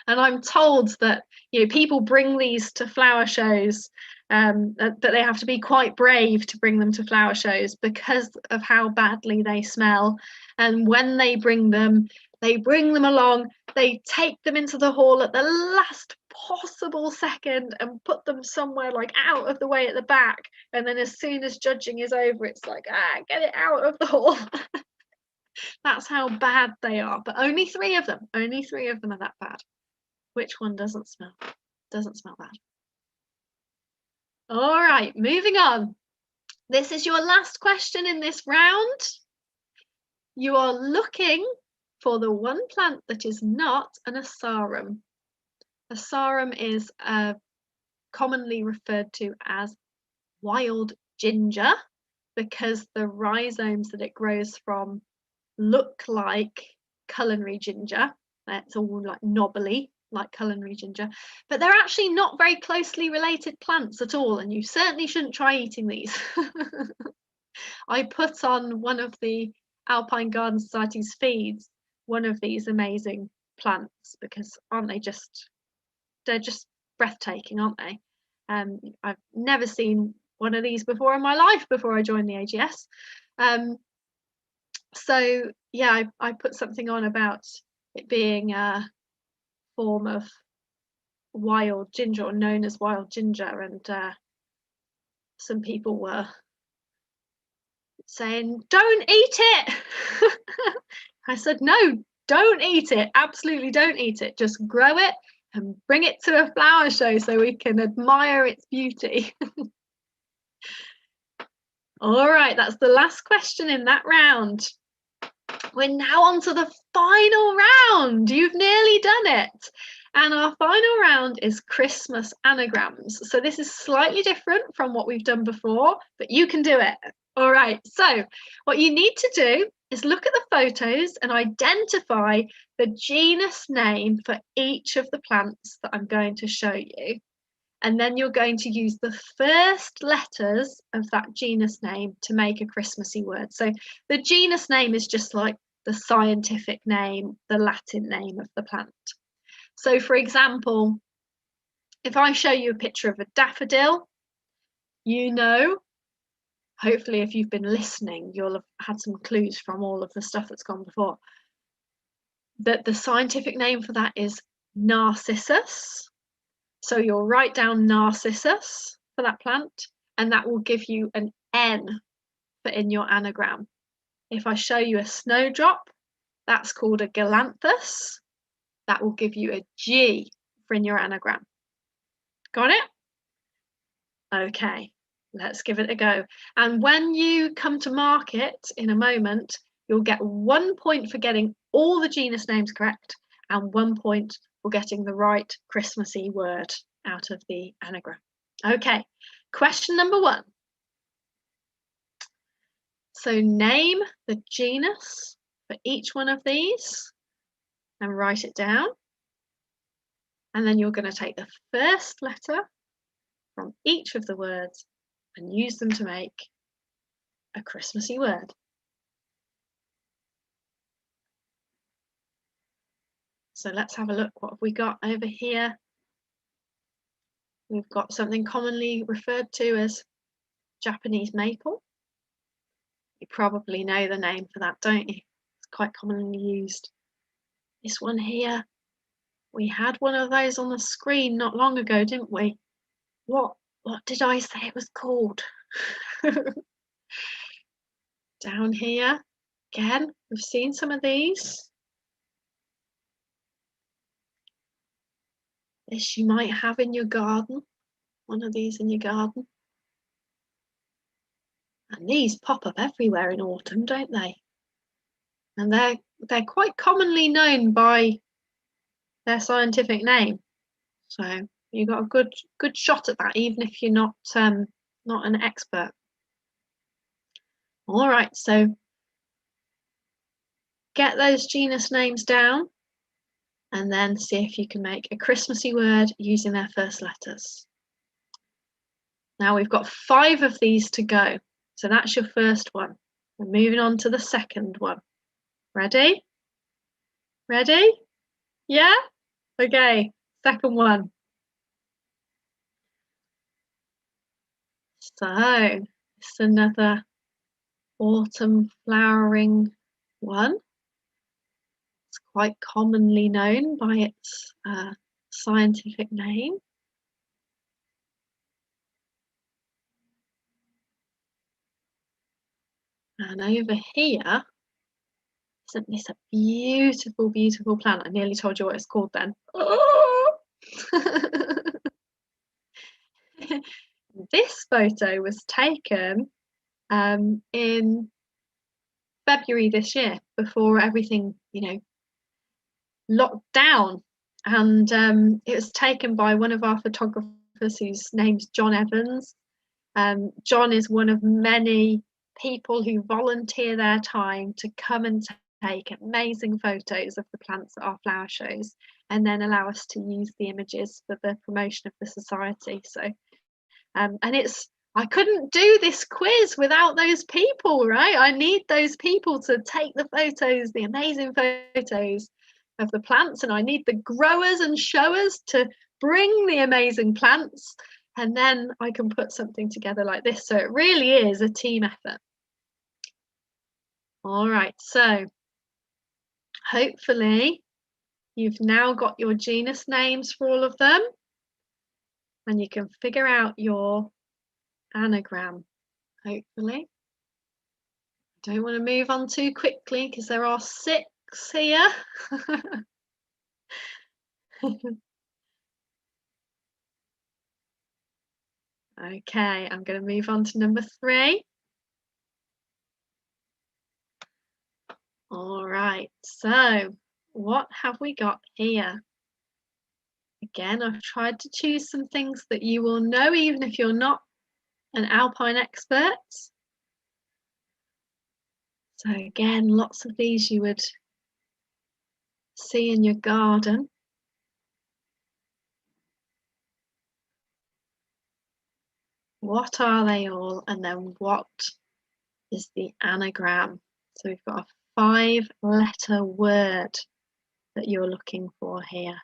And I'm told that, you know, people bring these to flower shows, that they have to be quite brave to bring them to flower shows because of how badly they smell. And when they bring them along, they take them into the hall at the last possible second and put them somewhere like out of the way at the back. And then as soon as judging is over, it's like, get it out of the hall. That's how bad they are. But only 3 of them are that bad. Which one doesn't smell bad? All right, moving on. This is your last question in this round. You are looking for the one plant that is not an asarum. Asarum is commonly referred to as wild ginger because the rhizomes that it grows from look like culinary ginger. It's all like knobbly, like culinary ginger, but they're actually not very closely related plants at all, and you certainly shouldn't try eating these. I put on one of the Alpine Garden Society's feeds one of these amazing plants because they're just breathtaking, aren't they? I've never seen one of these before in my life before I joined the AGS. So yeah, I put something on about it being a form of wild ginger, or known as wild ginger, and some people were saying, don't eat it. I said, no, don't eat it, absolutely don't eat it, just grow it and bring it to a flower show so we can admire its beauty. All right, that's the last question in that round. We're now on to the final round. You've nearly done it. And our final round is Christmas anagrams. So this is slightly different from what we've done before, but you can do it. All right, so what you need to do is look at the photos and identify the genus name for each of the plants that I'm going to show you. And then you're going to use the first letters of that genus name to make a Christmassy word. So the genus name is just like the scientific name, the Latin name of the plant. So for example, if I show you a picture of a daffodil, you know, hopefully if you've been listening, you'll have had some clues from all of the stuff that's gone before, that the scientific name for that is Narcissus. So you'll write down Narcissus for that plant, and that will give you an N for in your anagram. If I show you a snowdrop, that's called a Galanthus. That will give you a G for in your anagram. Got it? Okay, let's give it a go. And when you come to mark it in a moment, you'll get 1 point for getting all the genus names correct and 1 point for getting the right Christmassy word out of the anagram. Okay, question number 1. So name the genus for each one of these and write it down. And then you're going to take the first letter from each of the words and use them to make a Christmassy word. So let's have a look. What have we got over here? We've got something commonly referred to as Japanese maple. You probably know the name for that, don't you? It's quite commonly used. This one here, we had one of those on the screen not long ago, didn't we? What did I say it was called? Down here, again, we've seen some of these. This you might have in your garden, one of these in your garden. And these pop up everywhere in autumn, don't they? And they're quite commonly known by their scientific name. So you got a good shot at that, even if you're not an expert. All right, so get those genus names down and then see if you can make a Christmassy word using their first letters. Now we've got 5 of these to go. So that's your first one. We're moving on to the second one. Ready? Ready? Yeah? Okay, second one. So it's another autumn flowering one. It's quite commonly known by its scientific name. And over here, isn't this a beautiful, beautiful plant? I nearly told you what it's called then. Oh! This photo was taken in February this year, before everything, locked down. And it was taken by one of our photographers whose name's John Evans. John is one of many people who volunteer their time to come and take amazing photos of the plants at our flower shows and then allow us to use the images for the promotion of the society. So and I couldn't do this quiz without those people, right? I need those people to take the photos, the amazing photos of the plants, and I need the growers and showers to bring the amazing plants, and then I can put something together like this. So it really is a team effort. All right, so hopefully you've now got your genus names for all of them, and you can figure out your anagram, hopefully. Don't want to move on too quickly because there are 6 here. Okay, I'm going to move on to number 3. All right, so what have we got here? Again, I've tried to choose some things that you will know even if you're not an Alpine expert. So again, lots of these you would see in your garden. What are they all? And then what is the anagram? So we've got a 5-letter word that you're looking for here.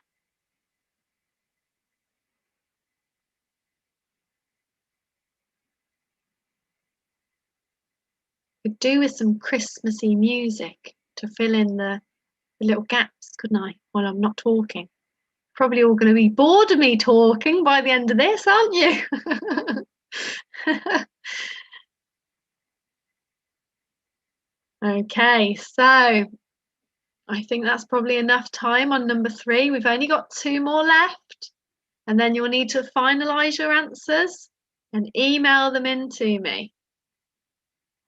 Could do with some Christmassy music to fill in the little gaps, couldn't I, while I'm not talking? Probably all going to be bored of me talking by the end of this, aren't you? Okay, so I think that's probably enough time on number 3. We've only got 2 more left, and then you'll need to finalise your answers and email them in to me.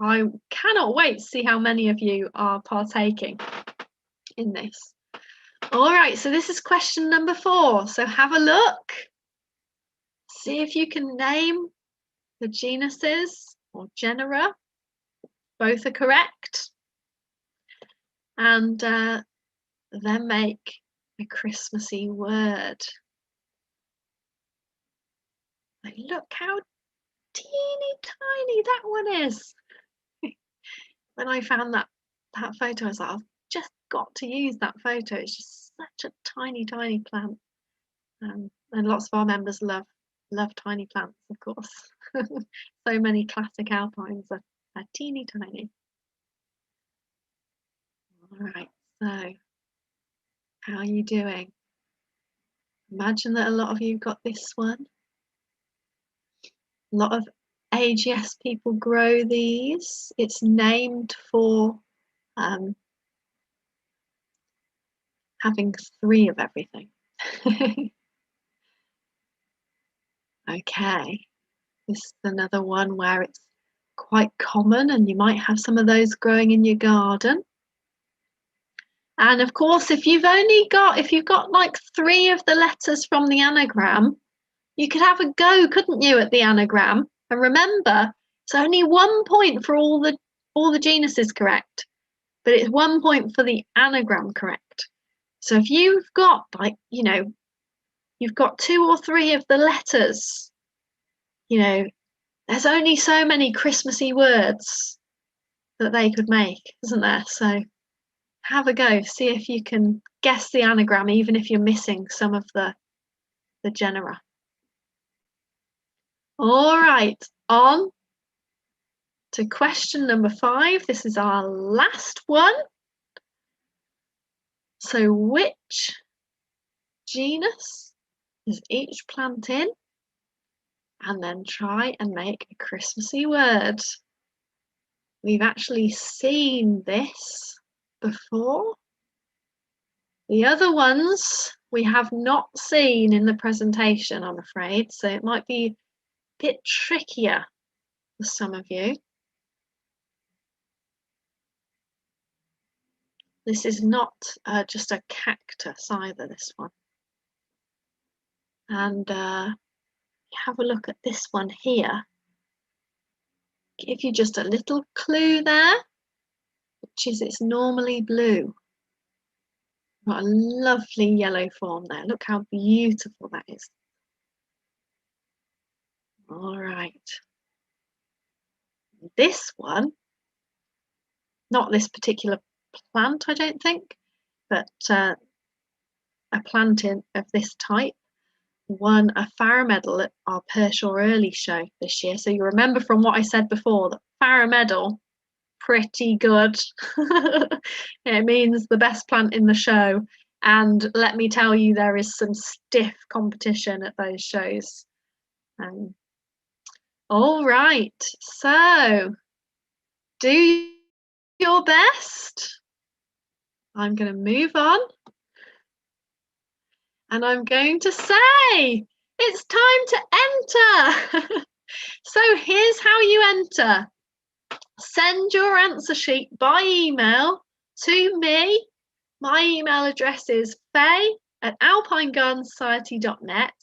I cannot wait to see how many of you are partaking in this. All right, so this is question number 4. So have a look. See if you can name the genuses or genera. Both are correct. And then make a Christmassy word. Like, look how teeny tiny that one is. When I found that photo, I was like, I've just got to use that photo. It's just such a tiny plant. And lots of our members love tiny plants, of course. So many classic Alpines are teeny tiny. All right, so how are you doing? Imagine that a lot of you got this one. A lot of AGS people grow these. It's named for having 3 of everything. Okay, this is another one where it's quite common and you might have some of those growing in your garden. And of course, if you've got like 3 of the letters from the anagram, you could have a go, couldn't you, at the anagram? And remember, it's only 1 point for all the genuses correct, but it's 1 point for the anagram correct. So if you've got, like, you know, you've got 2 or 3 of the letters, you know, there's only so many Christmassy words that they could make, isn't there? So have a go, see if you can guess the anagram, even if you're missing some of the genera. All right, on to question number 5. This is our last one. So which genus is each plant in? And then try and make a Christmassy word. We've actually seen this before. The other ones we have not seen in the presentation, I'm afraid, so it might be a bit trickier for some of you. This is not just a cactus either, this one. And have a look at this one here. Give you just a little clue there, which is it's normally blue. Got a lovely yellow form there. Look how beautiful that is. All right. This one, not this particular plant, I don't think, but a plant of this type won a Farrar Medal at our Pershore Early show this year. So you remember from what I said before that Farrar Medal, pretty good. It means the best plant in the show. And let me tell you, there is some stiff competition at those shows. All right, so do your best. I'm going to move on. And I'm going to say, it's time to enter. So here's how you enter. Send your answer sheet by email to me. My email address is faye@alpinegarden.society.net.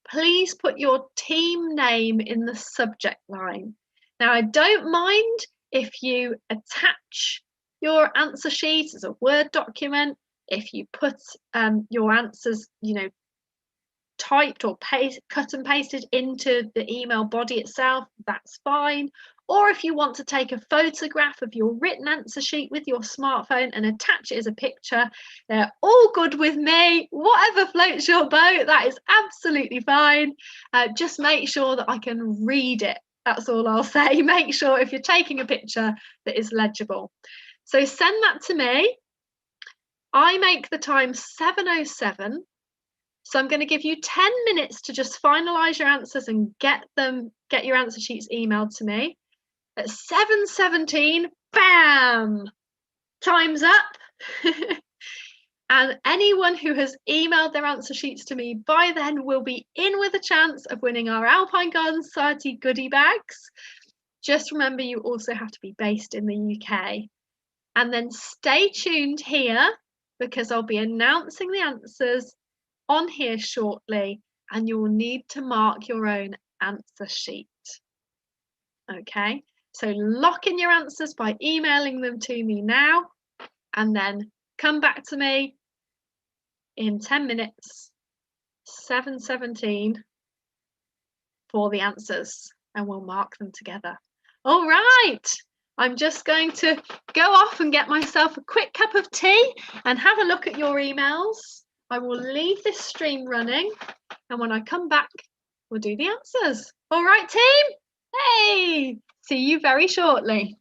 Please put your team name in the subject line. Now, I don't mind if you attach your answer sheet as a Word document, if you put your answers, typed or cut and pasted into the email body itself, that's fine. Or if you want to take a photograph of your written answer sheet with your smartphone and attach it as a picture, they're all good with me. Whatever floats your boat, that is absolutely fine. Just make sure that I can read it. That's all I'll say. Make sure if you're taking a picture that is legible. So send that to me. I make the time 7:07. So I'm going to give you 10 minutes to just finalize your answers and get your answer sheets emailed to me. At 7:17, bam, time's up. And anyone who has emailed their answer sheets to me by then will be in with a chance of winning our Alpine Garden Society goodie bags. Just remember, you also have to be based in the UK. And then stay tuned here because I'll be announcing the answers on here shortly, and you will need to mark your own answer sheet. Okay, so lock in your answers by emailing them to me now, and then come back to me in 10 minutes, 7:17, for the answers, and we'll mark them together. All right, I'm just going to go off and get myself a quick cup of tea and have a look at your emails. I will leave this stream running, and when I come back, we'll do the answers. All right, team? Hey, see you very shortly.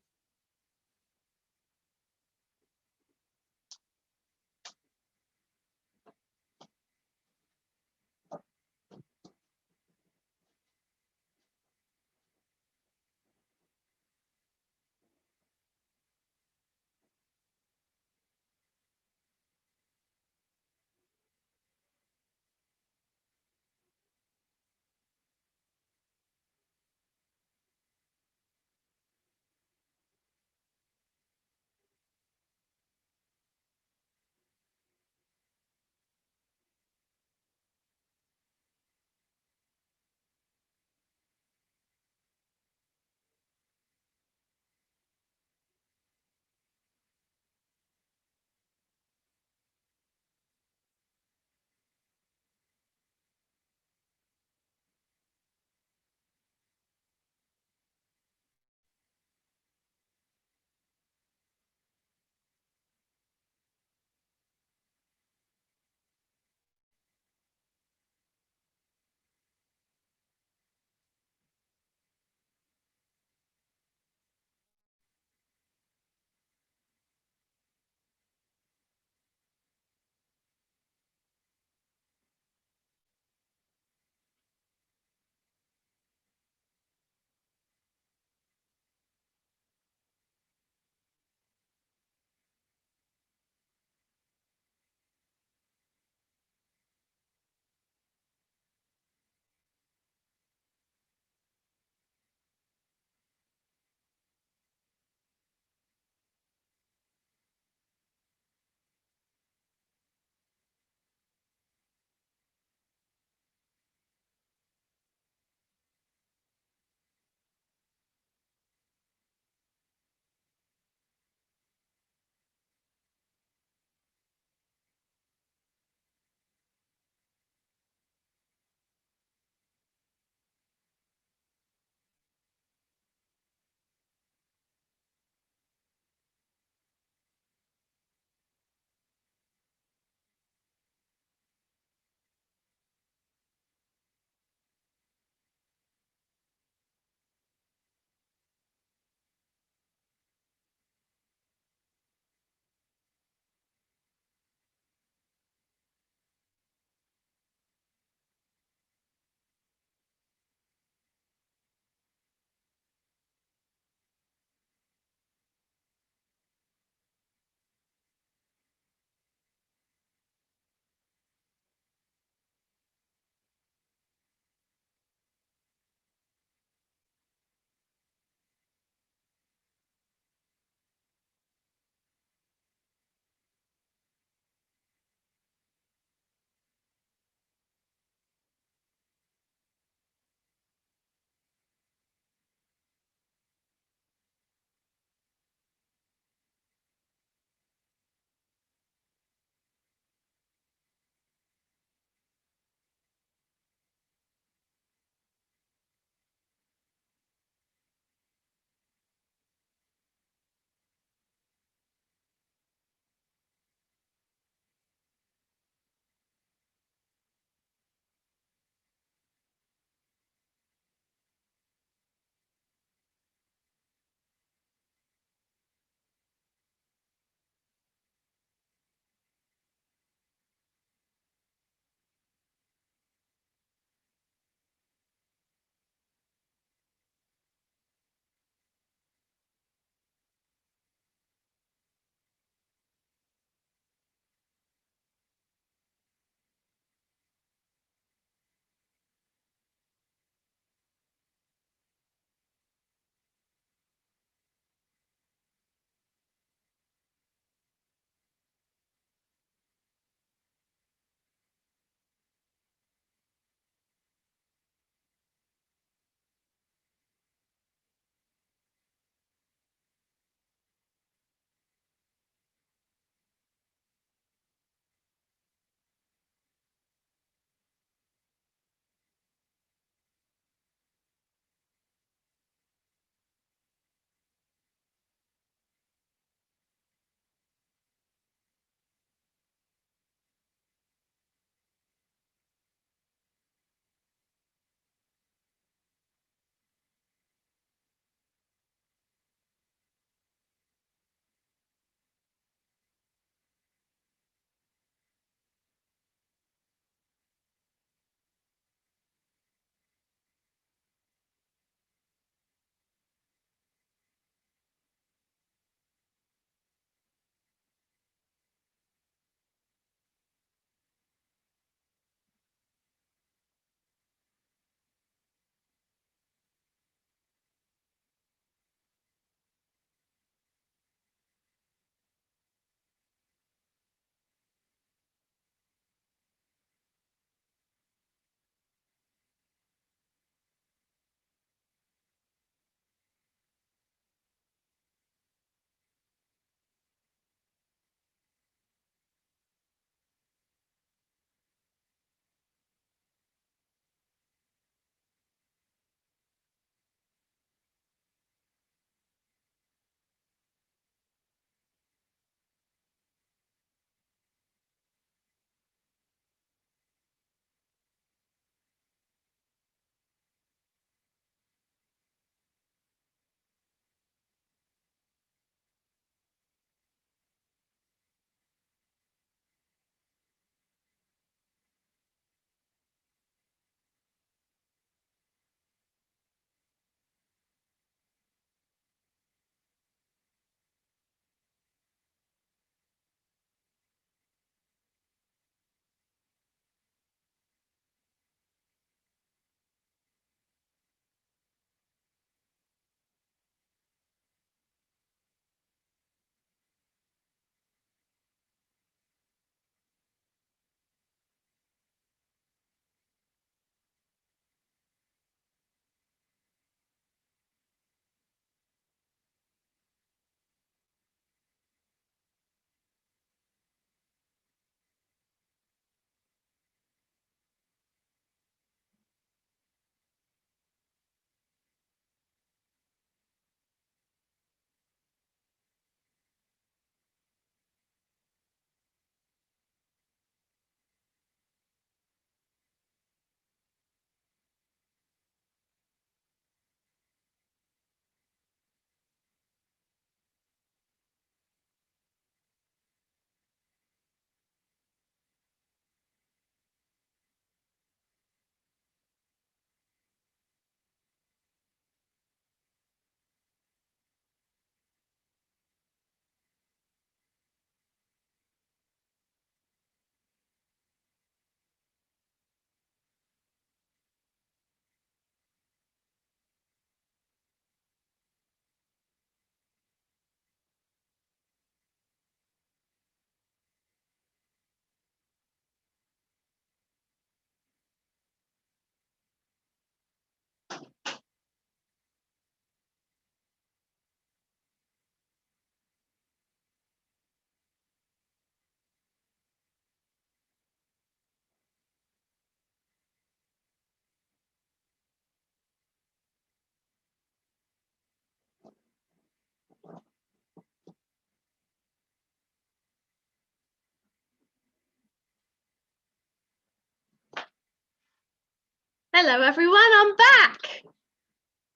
Hello everyone, I'm back.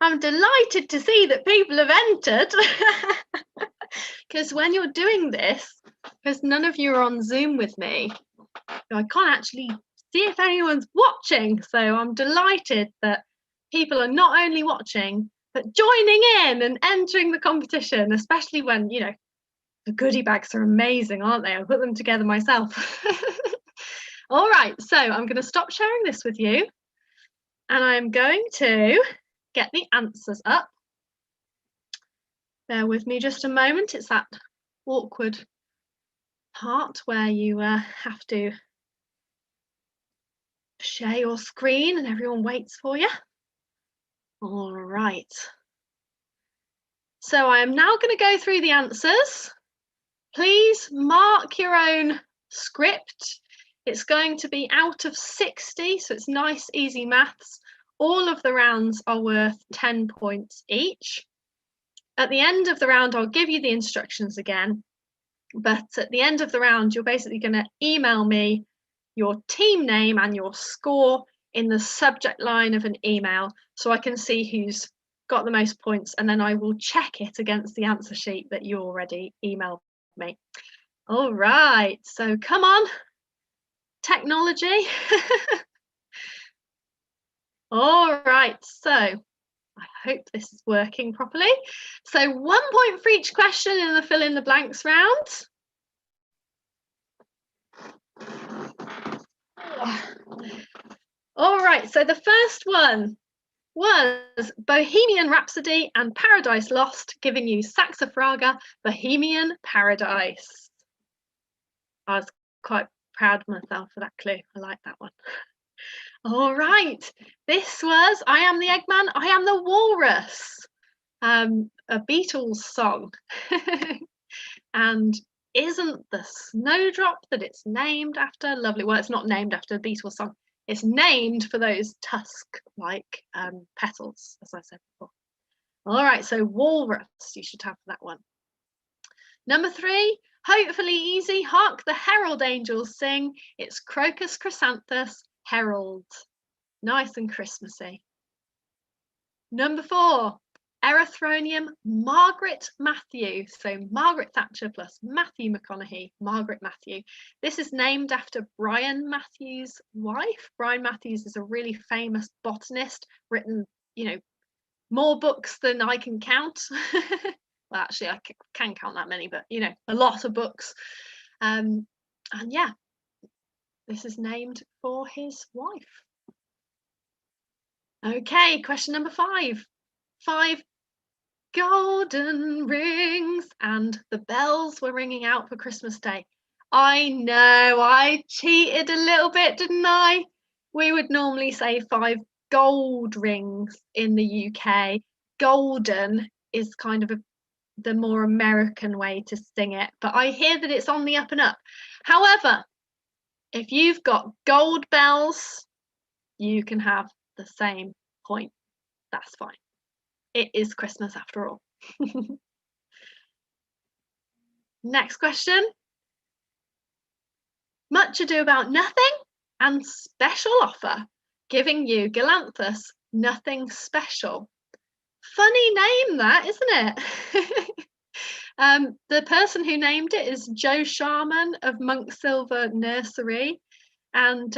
I'm delighted to see that people have entered. Because when you're doing this, because none of you are on Zoom with me, I can't actually see if anyone's watching. So I'm delighted that people are not only watching, but joining in and entering the competition, especially when, you know, the goodie bags are amazing, aren't they? I put them together myself. All right, so I'm going to stop sharing this with you. And I'm going to get the answers up. Bear with me just a moment. It's that awkward part where you have to share your screen and everyone waits for you. All right. So I am now going to go through the answers. Please mark your own script. It's going to be out of 60, so it's nice, easy maths. All of the rounds are worth 10 points each. At the end of the round, I'll give you the instructions again. But at the end of the round, you're basically going to email me your team name and your score in the subject line of an email so I can see who's got the most points, and then I will check it against the answer sheet that you already emailed me. All right, so come on, technology. All right, so I hope this is working properly. So 1 point for each question in the fill in the blanks round. All right, so the first one was Bohemian Rhapsody and Paradise Lost, giving you Saxifraga, Bohemian Paradise. I was quite proud of myself for that clue. I like that one. All right, this was I Am the Eggman, I Am the Walrus, a Beatles song. And isn't the snowdrop that it's named after lovely? Well, it's not named after a Beatles song. It's named for those tusk-like petals, as I said before. All right, so walrus, you should have that one. Number 3, hopefully easy. Hark the herald angels sing. It's Crocus Chrysanthus, herald. Nice and Christmassy. Number 4, Erythronium, Margaret Matthew. So Margaret Thatcher plus Matthew McConaughey, Margaret Matthew. This is named after Brian Matthews' wife. Brian Matthews is a really famous botanist, written, you know, more books than I can count. Well, actually, I can count that many, but, you know, a lot of books. And yeah, this is named for his wife. Okay, question number 5. 5 golden rings and the bells were ringing out for Christmas Day. I know, I cheated a little bit, didn't I? We would normally say 5 gold rings in the UK. Golden is kind of the more American way to sing it, but I hear that it's on the up and up. However, if you've got gold bells, you can have the same point. That's fine. It is Christmas after all. Next question. Much Ado About Nothing and special offer, giving you Galanthus, Nothing Special. Funny name that, isn't it? The person who named it is Joe Sharman of Monk Silver Nursery, and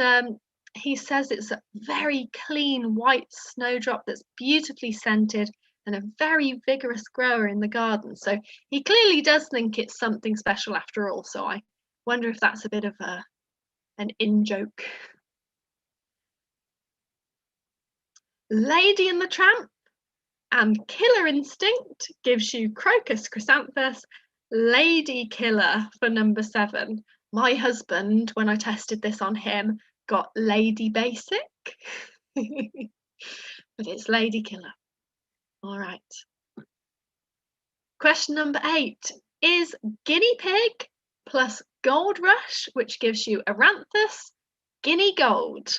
he says it's a very clean white snowdrop that's beautifully scented and a very vigorous grower in the garden. So he clearly does think it's something special after all. So I wonder if that's a bit of an in-joke. Lady and the Tramp and Killer Instinct gives you Crocus Chrysanthus, Lady Killer for number 7. My husband, when I tested this on him, got Lady Basic, but it's Lady Killer. All right. Question number 8 is Guinea Pig plus Gold Rush, which gives you Aranthus, Guinea Gold.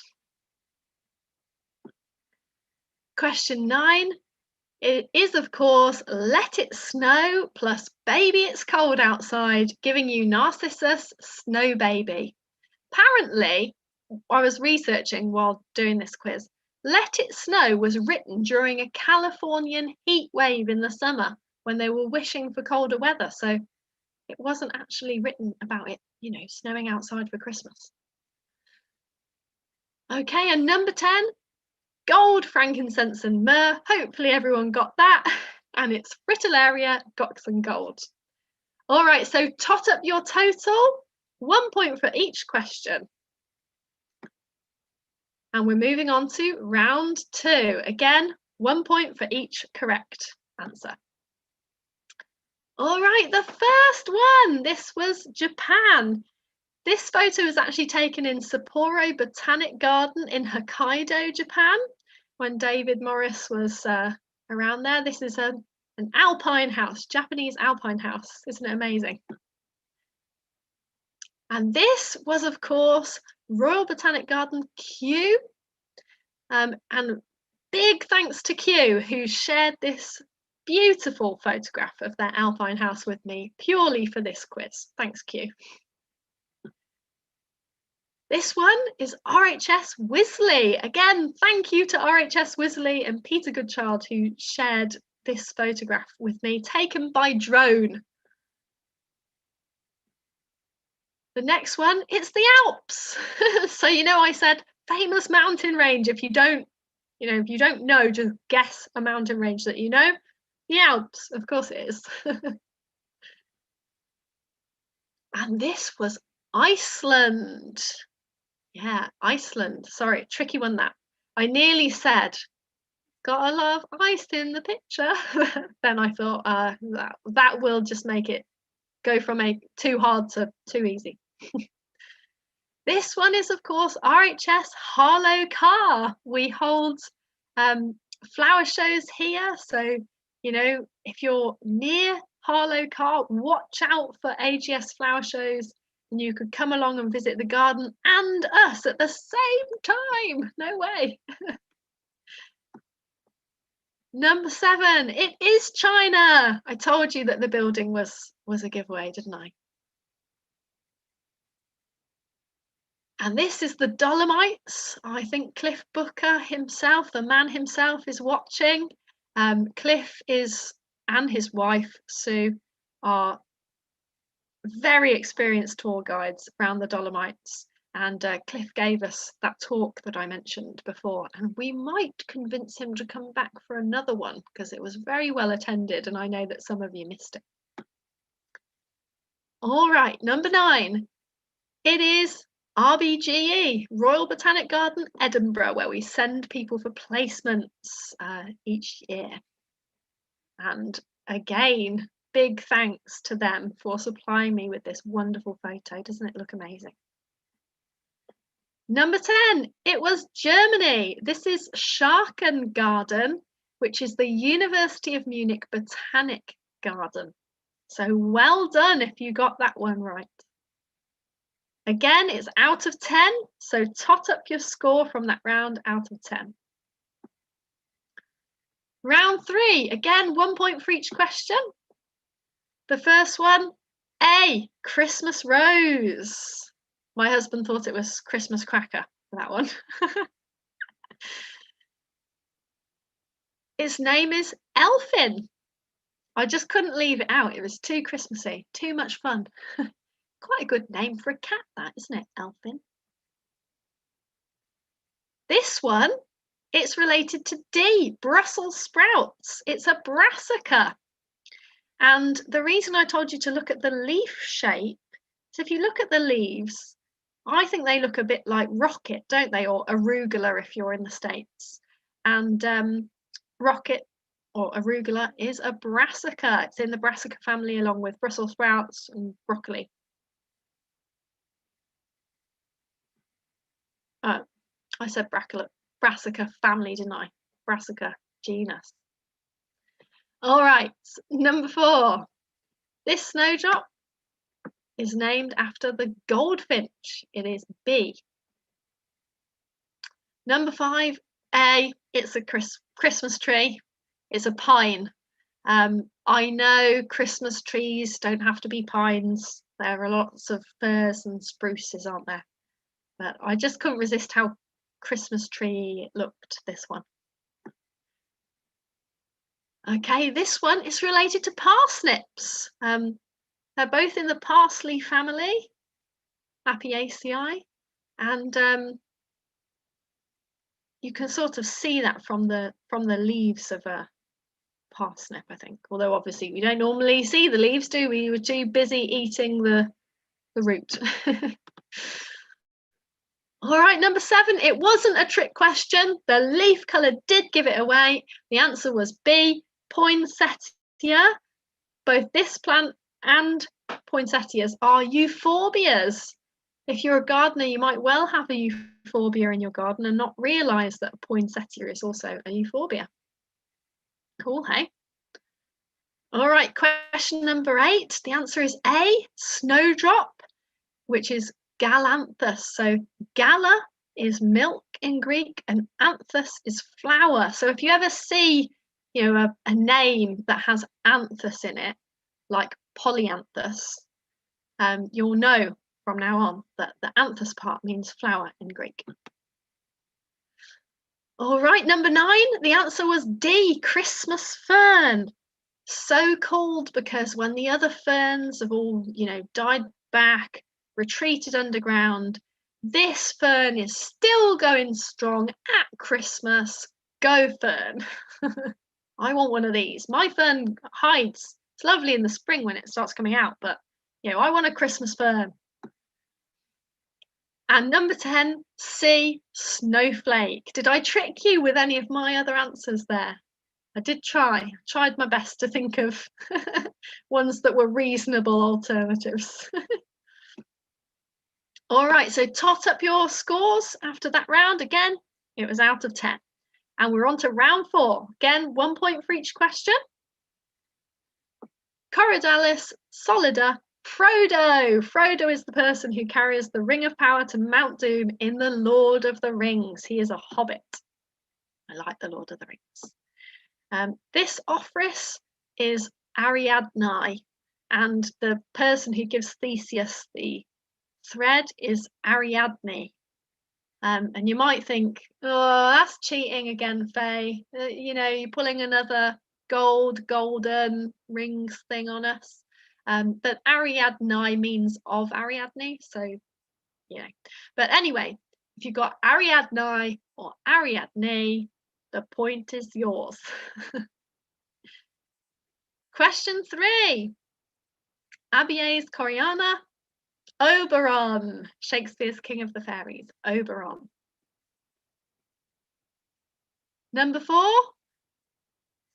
Question 9, it is of course Let It Snow plus Baby It's Cold Outside, giving you Narcissus, Snow Baby. Apparently, I was researching while doing this quiz, Let It Snow was written during a Californian heat wave in the summer when they were wishing for colder weather. So it wasn't actually written about it, snowing outside for Christmas. Okay, and number 10, gold, frankincense and myrrh. Hopefully everyone got that. And it's Fritillaria, Gox and Gold. All right, so tot up your total, 1 point for each question. And we're moving on to round 2. Again, 1 point for each correct answer. All right, the first one, this was Japan. This photo was actually taken in Sapporo Botanic Garden in Hokkaido, Japan, when David Morris was around there. This is an alpine house, Japanese alpine house. Isn't it amazing? And this was, of course, Royal Botanic Garden Kew. And big thanks to Kew, who shared this beautiful photograph of their alpine house with me purely for this quiz. Thanks, Kew. This one is RHS Wisley. Again, thank you to RHS Wisley and Peter Goodchild, who shared this photograph with me, taken by drone. The next one, it's the Alps. So, I said famous mountain range. If you don't know, just guess a mountain range that you know. The Alps, of course it is. And this was Iceland. Yeah, Iceland. Sorry, tricky one that. I nearly said, gotta love ice in the picture. Then I thought that will just make it go from a too hard to too easy. This one is, of course, RHS Harlow Car. We hold flower shows here. So, if you're near Harlow Car, watch out for AGS flower shows. And you could come along and visit the garden and us at the same time. No way. Number 7, it is China. I told you that the building was a giveaway, didn't I? And this is the Dolomites. I think Cliff Booker himself, the man himself, is watching. Cliff and his wife, Sue, are very experienced tour guides around the Dolomites, and Cliff gave us that talk that I mentioned before, and we might convince him to come back for another one because it was very well attended, and I know that some of you missed it. All right, number 9, it is RBGE, Royal Botanic Garden, Edinburgh, where we send people for placements each year. And again, big thanks to them for supplying me with this wonderful photo. Doesn't it look amazing? Number 10, it was Germany. This is Scharken Garden, which is the University of Munich Botanic Garden. So well done if you got that one right. Again, it's out of 10, so tot up your score from that round out of 10. Round 3, again, 1 point for each question. The first one, A, Christmas rose. My husband thought it was Christmas cracker for that one. Its name is Elfin. I just couldn't leave it out. It was too Christmassy, too much fun. Quite a good name for a cat, that, isn't it, Elfin? This one, it's related to D, Brussels sprouts. It's a brassica. And the reason I told you to look at the leaf shape is if you look at the leaves, I think they look a bit like rocket, don't they? Or arugula if you're in the States. And rocket or arugula is a brassica. It's in the brassica family along with Brussels sprouts and broccoli. Oh, I said brassica family, didn't I? Brassica genus. All right, number 4. This snowdrop is named after the goldfinch. It is B. Number 5, A, it's a Christmas tree. It's a pine. I know Christmas trees don't have to be pines. There are lots of firs and spruces, aren't there? But I just couldn't resist how Christmas tree looked, this one? Okay, this one is related to parsnips. They're both in the parsley family, Apiaceae, and you can sort of see that from the leaves of a parsnip, I think. Although obviously we don't normally see the leaves, do we? We're too busy eating the root. All right, number 7. It wasn't a trick question. The leaf colour did give it away. The answer was B, poinsettia. Both this plant and poinsettias are euphorbias. If you're a gardener, you might well have a euphorbia in your garden and not realise that a poinsettia is also a euphorbia. Cool, hey? All right, question number 8. The answer is A, snowdrop, which is Galanthus. So gala is milk in Greek and anthus is flower. So if you ever see, you know, a name that has anthus in it, like polyanthus, you'll know from now on that the anthus part means flower in Greek. All right, number 9, the answer was D, Christmas fern. So called because when the other ferns have all, you know, died back, retreated underground, this fern is still going strong at Christmas. Go fern. I want one of these. My fern hides. It's lovely in the spring when it starts coming out, but you know, I want a Christmas fern. And number 10, C, snowflake. Did I trick you with any of my other answers there? I did tried my best to think of ones that were reasonable alternatives. All right, so tot up your scores after that round. Again, it was out of 10. And we're on to round 4. Again, 1 point for each question. Coriodalis solida, Frodo. Frodo is the person who carries the ring of power to Mount Doom in the Lord of the Rings. He is a hobbit. I like the Lord of the Rings. This office is Ariadne, and the person who gives Theseus the thread is Ariadne. And you might think, oh, that's cheating again, Faye. You know, you're pulling another golden rings thing on us. But Ariadne means of Ariadne, so, you know. But anyway, if you've got Ariadne or Ariadne, the point is yours. Question 3. Abies Coriana, Oberon, Shakespeare's King of the Fairies, Oberon. Number 4,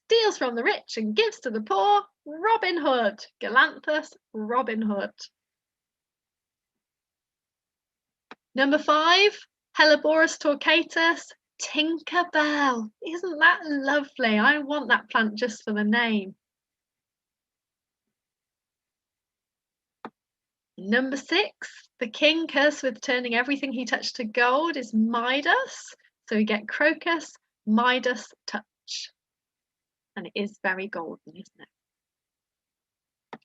steals from the rich and gives to the poor, Robin Hood, Galanthus, Robin Hood. Number 5, Helleborus Talcatus, Tinkerbell. Isn't that lovely? I want that plant just for the name. Number 6, the king cursed with turning everything he touched to gold is Midas. So we get Crocus, Midas touch. And it is very golden, isn't it?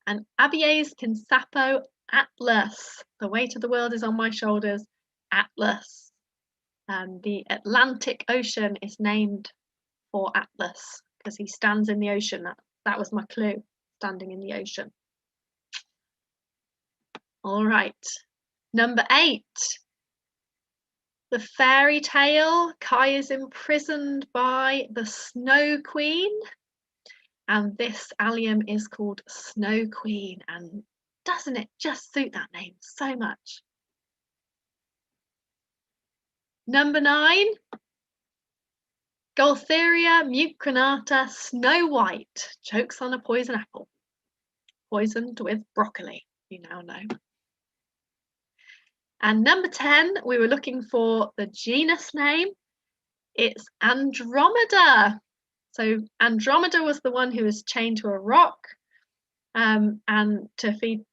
And Abies Kinsapo, Atlas. The weight of the world is on my shoulders, Atlas. The Atlantic Ocean is named for Atlas because he stands in the ocean. That was my clue, standing in the ocean. All right, number 8. The fairy tale, Kai is imprisoned by the Snow Queen. And this allium is called Snow Queen. And doesn't it just suit that name so much? Number 9. Gaultheria mucronata, Snow White, chokes on a poison apple. Poisoned with broccoli, you now know. And number 10, we were looking for the genus name. It's Andromeda. So Andromeda was the one who was chained to a rock and to feed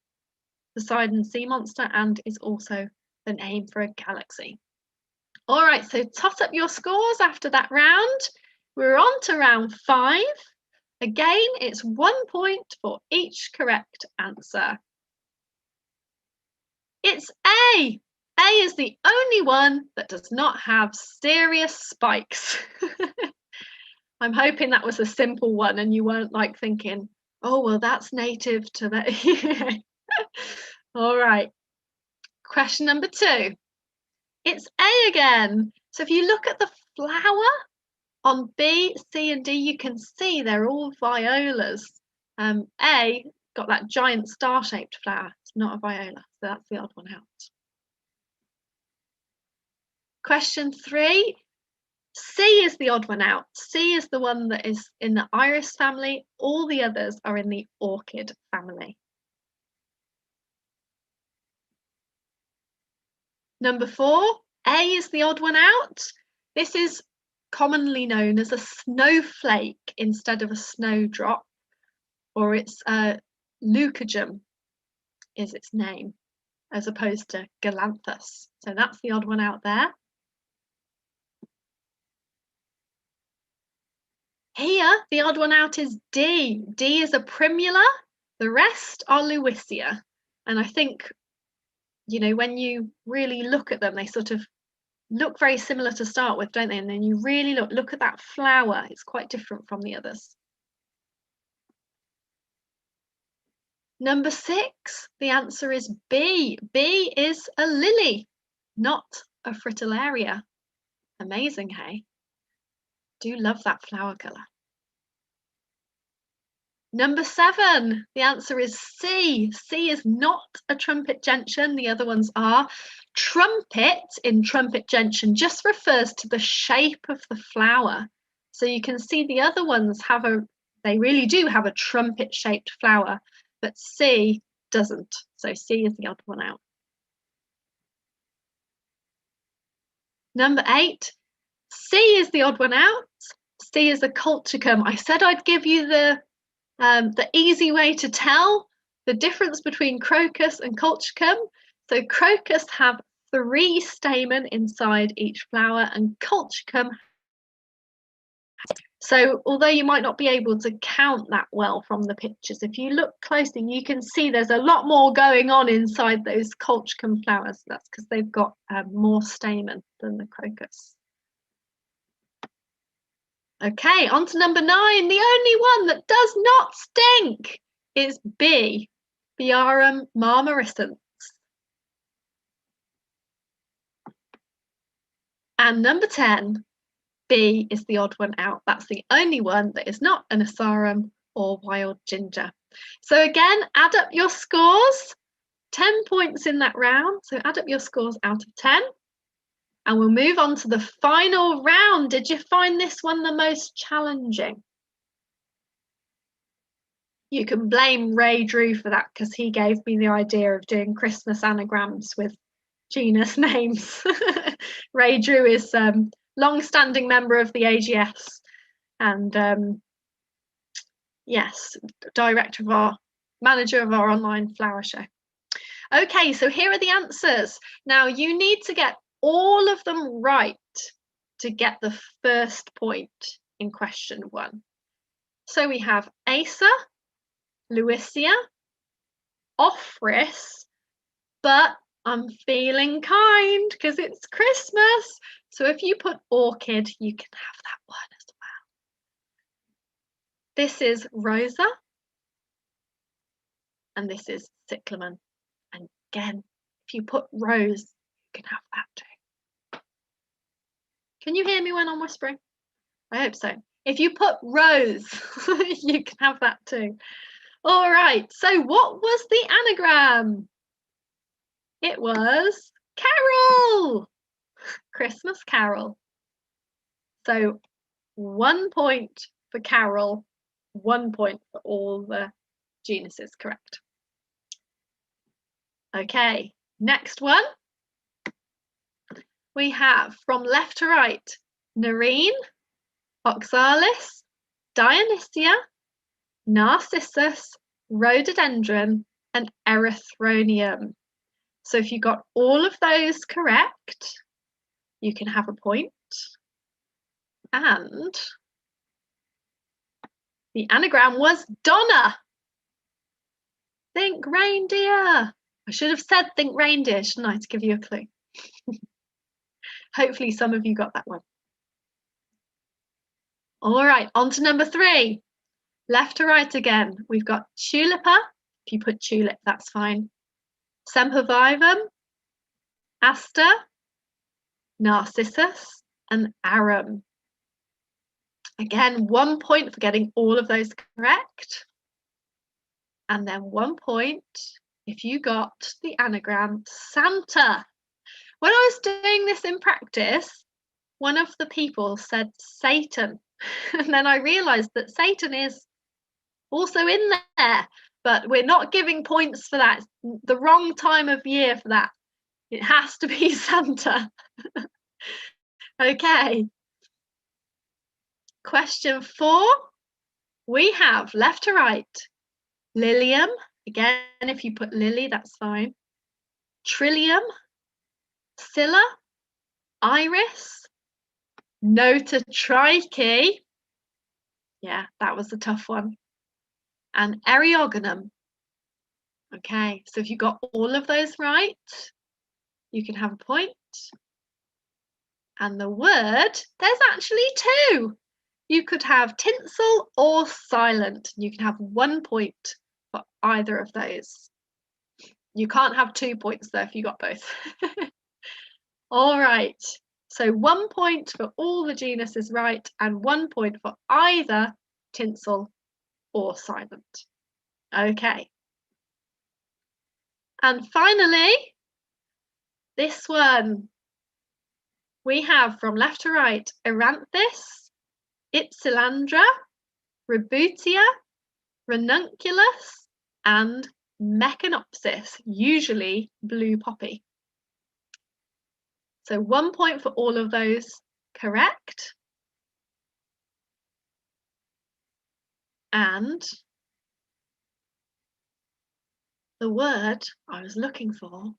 Poseidon sea monster, and is also the name for a galaxy. All right, so tot up your scores after that round. We're on to round 5. Again, it's 1 point for each correct answer. It's A, A is the only one that does not have serious spikes. I'm hoping that was a simple one and you weren't like thinking, oh, well, that's native to that. All right. Question number 2. It's A again. So if you look at the flower on B, C, and D, you can see they're all violas. A got that giant star-shaped flower. It's not a viola, so that's the odd one out. Question 3. C is the odd one out. C is the one that is in the iris family. All the others are in the orchid family. Number 4, A is the odd one out. This is commonly known as a snowflake instead of a snowdrop, or it's leucojum is its name, as opposed to Galanthus. So that's the odd one out there. Here, the odd one out is D. D is a primula. The rest are Lewisia. And I think, you know, when you really look at them, they sort of look very similar to start with, don't they? And then you really look at that flower. It's quite different from the others. Number 6, the answer is B. B is a lily, not a fritillaria. Amazing, hey? Do love that flower colour. Number 7, the answer is C. C is not a trumpet gentian. The other ones are. Trumpet in trumpet gentian just refers to the shape of the flower. So you can see the other ones they really do have a trumpet shaped flower, but C doesn't. So C is the odd one out. Number 8, C is the odd one out. C is a colchicum. I said I'd give you the easy way to tell the difference between crocus and colchicum. So crocus have 3 stamen inside each flower, and colchicum. So although you might not be able to count that well from the pictures, if you look closely, you can see there's a lot more going on inside those colchicum flowers. That's because they've got more stamen than the crocus. Okay, on to number 9. The only one that does not stink is B, Biarum marmorescens. And number 10, B is the odd one out. That's the only one that is not an Asarum or wild ginger. So again, add up your scores. 10 points in that round. So add up your scores out of 10. And we'll move on to the final round. Did you find this one the most challenging? You can blame Ray Drew for that because he gave me the idea of doing Christmas anagrams with genus names. Ray Drew is long-standing member of the AGS and yes, manager of our online flower show. Okay, so here are the answers. Now you need to get all of them right to get the first point in question 1. So we have Acer, Lewisia, Ophrys, but I'm feeling kind because it's Christmas. So if you put orchid, you can have that one as well. This is Rosa. And this is cyclamen. And again, if you put rose, you can have that too. Can you hear me when I'm whispering? I hope so. If you put rose, you can have that too. All right, so what was the anagram? It was Carol, Christmas Carol. So 1 point for Carol, 1 point for all the genuses correct. Okay, next one. We have from left to right, Nerine, Oxalis, Dionysia, Narcissus, Rhododendron, and Erythronium. So if you got all of those correct, you can have a point. And the anagram was Donna. Think reindeer. I should have said think reindeer, shouldn't I, to give you a clue? Hopefully some of you got that one. All right, on to number 3. Left to right again. We've got Tulipa. If you put tulip, that's fine. Sempervivum, Aster, Narcissus, and Arum. Again, 1 point for getting all of those correct. And then 1 point if you got the anagram Santa. When I was doing this in practice, one of the people said Satan. And then I realized that Satan is also in there, but we're not giving points for that. It's the wrong time of year for that. It has to be Santa. Okay. Question 4. We have left to right. Lilium. Again, if you put lily, that's fine. Trillium. Scilla. Iris. Nototriche. Yeah, that was a tough one. And Eriogonum. Okay, so if you got all of those right, you can have a point. And the word, there's actually 2. You could have tinsel or silent. You can have 1 point for either of those. You can't have 2 points though if you got both. All right, so 1 point for all the genuses right and 1 point for either tinsel or silent. Okay. And finally, this one. We have from left to right, Eranthis, Ypsilandra, Rebutia, Ranunculus, and Mechanopsis, usually blue poppy. So 1 point for all of those correct. And the word I was looking for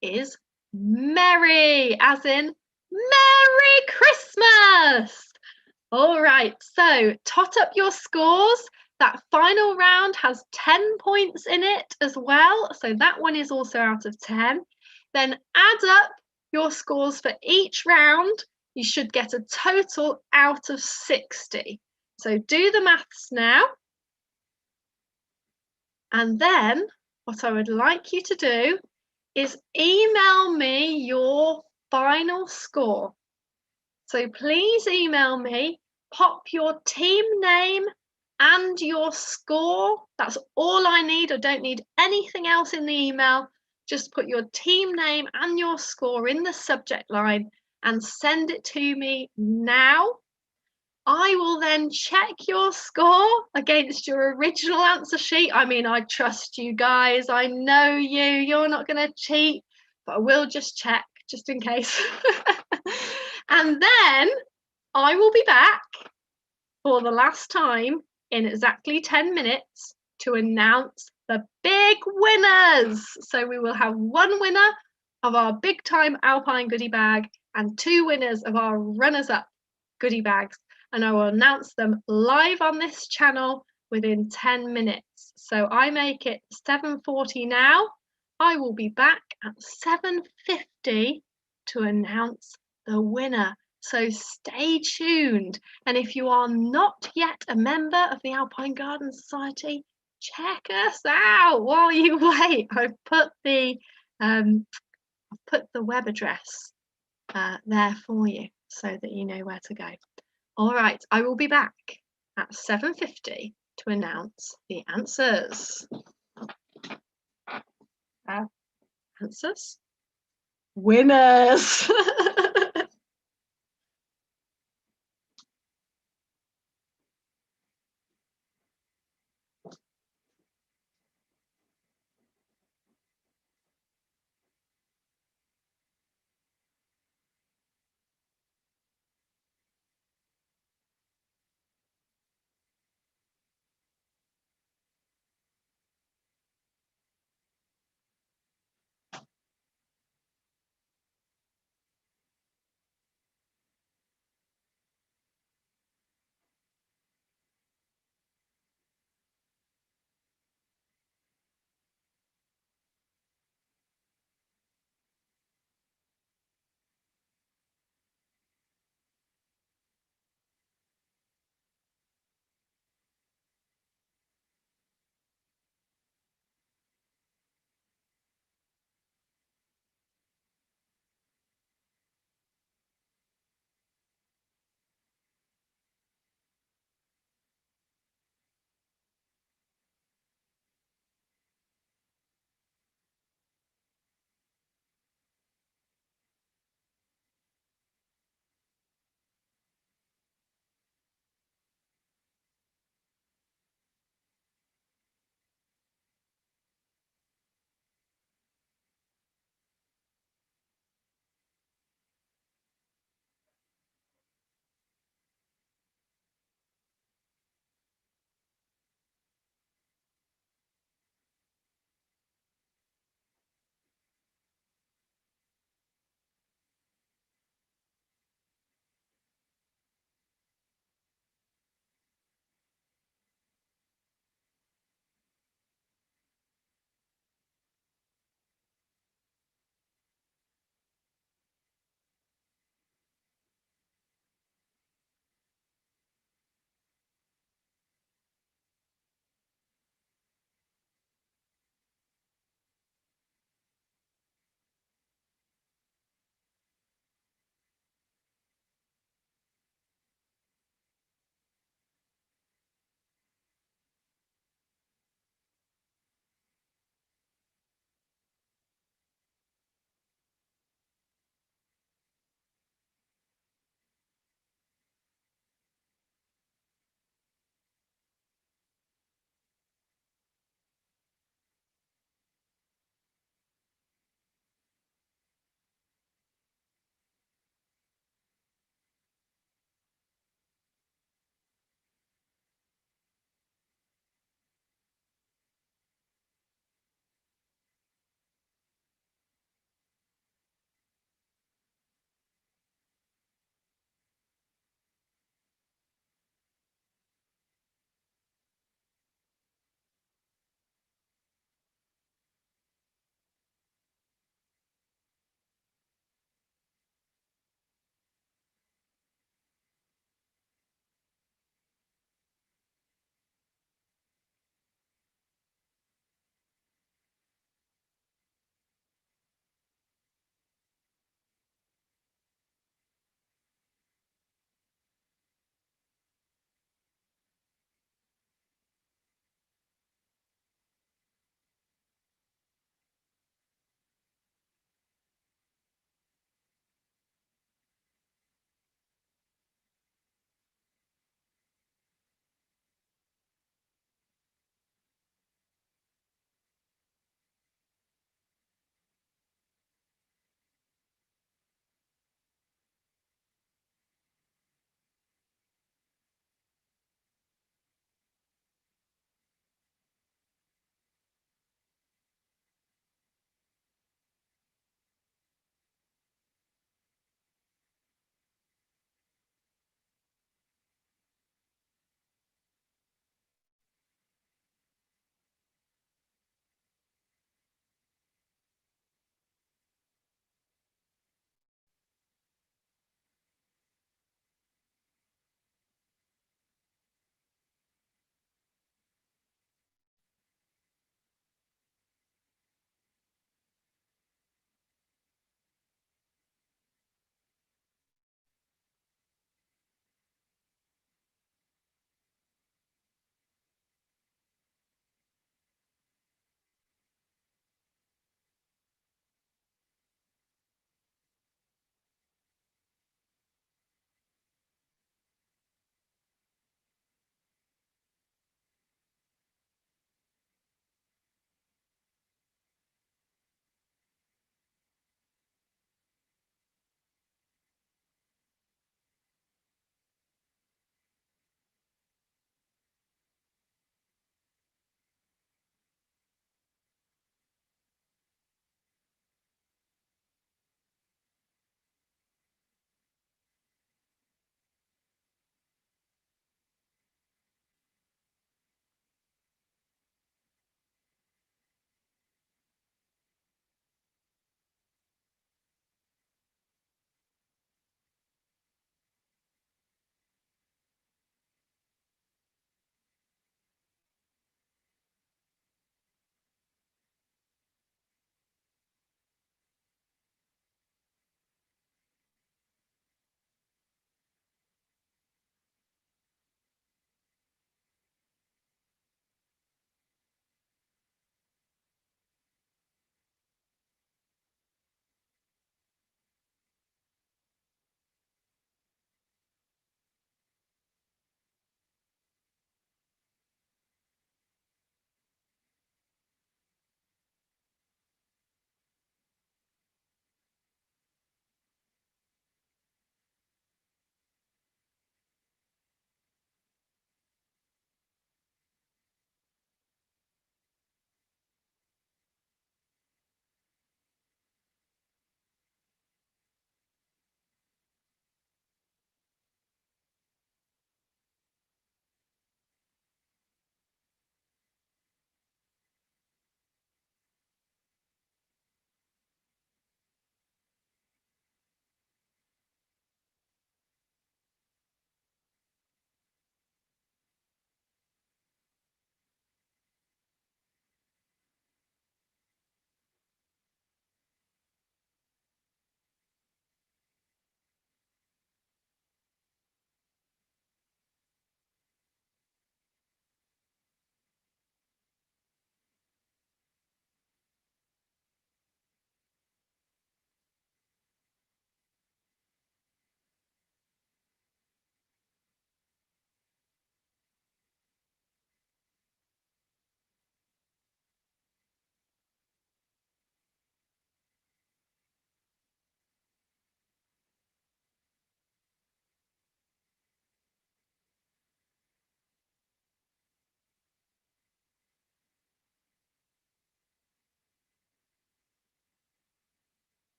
is merry, as in Merry Christmas. All right, so tot up your scores. That final round has 10 points in it as well. So that one is also out of 10. Then add up your scores for each round. You should get a total out of 60. So do the maths now. And then what I would like you to do is email me your final score. So please email me, pop your team name and your score. That's all I need. I don't need anything else in the email. Just put your team name and your score in the subject line and send it to me now. I will then check your score against your original answer sheet. I mean, I trust you guys. I know you. You're not going to cheat, but I will just check just in case. And then I will be back for the last time in exactly 10 minutes to announce the big winners. So we will have 1 winner of our big time Alpine goodie bag and 2 winners of our runners up goodie bags. And I will announce them live on this channel within 10 minutes. So I make it 7:40 now. I will be back at 7:50 to announce the winner. So stay tuned. And if you are not yet a member of the Alpine Garden Society, check us out while you wait. I've put the web address there for you so that you know where to go. All right, I will be back at 7:50 to announce the answers. Answers? Winners!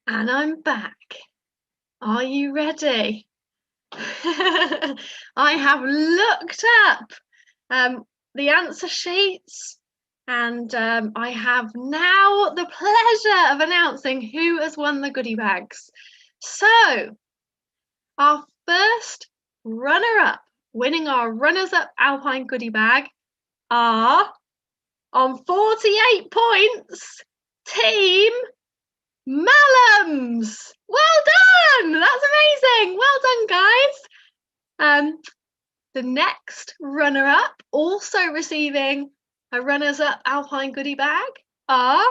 And I'm back. Are you ready? I have looked up the answer sheets, and I have now the pleasure of announcing who has won the goodie bags. So, our first runner-up, winning our runners-up Alpine goodie bag, are on 48 points, Team Malams. Well done! That's amazing. Well done, guys. The next runner-up, also receiving a runners-up Alpine goodie bag, are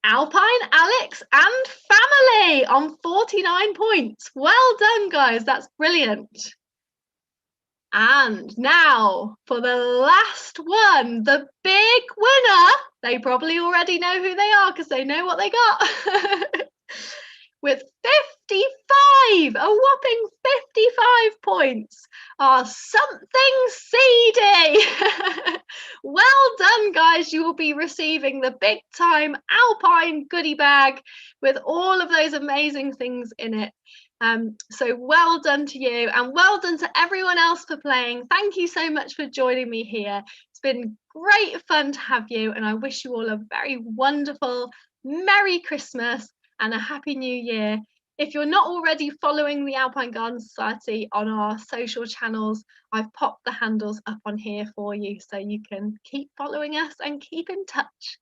Alpine, Alex, and family on 49 points. Well done, guys. That's brilliant. And now for the last one, the big winner. They probably already know who they are because they know what they got. With 55, a whopping 55 points, are Something Seedy. Well done, guys. You will be receiving the big time Alpine goodie bag with all of those amazing things in it. So well done to you, and well done to everyone else for playing. Thank you so much for joining me here. It's been great fun to have you, and I wish you all a very wonderful Merry Christmas and a Happy New Year. If you're not already following the Alpine Garden Society on our social channels, I've popped the handles up on here for you so you can keep following us and keep in touch.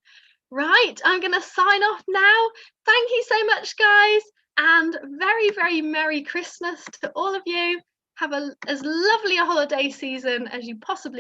Right, I'm going to sign off now. Thank you so much, guys, and very, very Merry Christmas to all of you. Have as lovely a holiday season as you possibly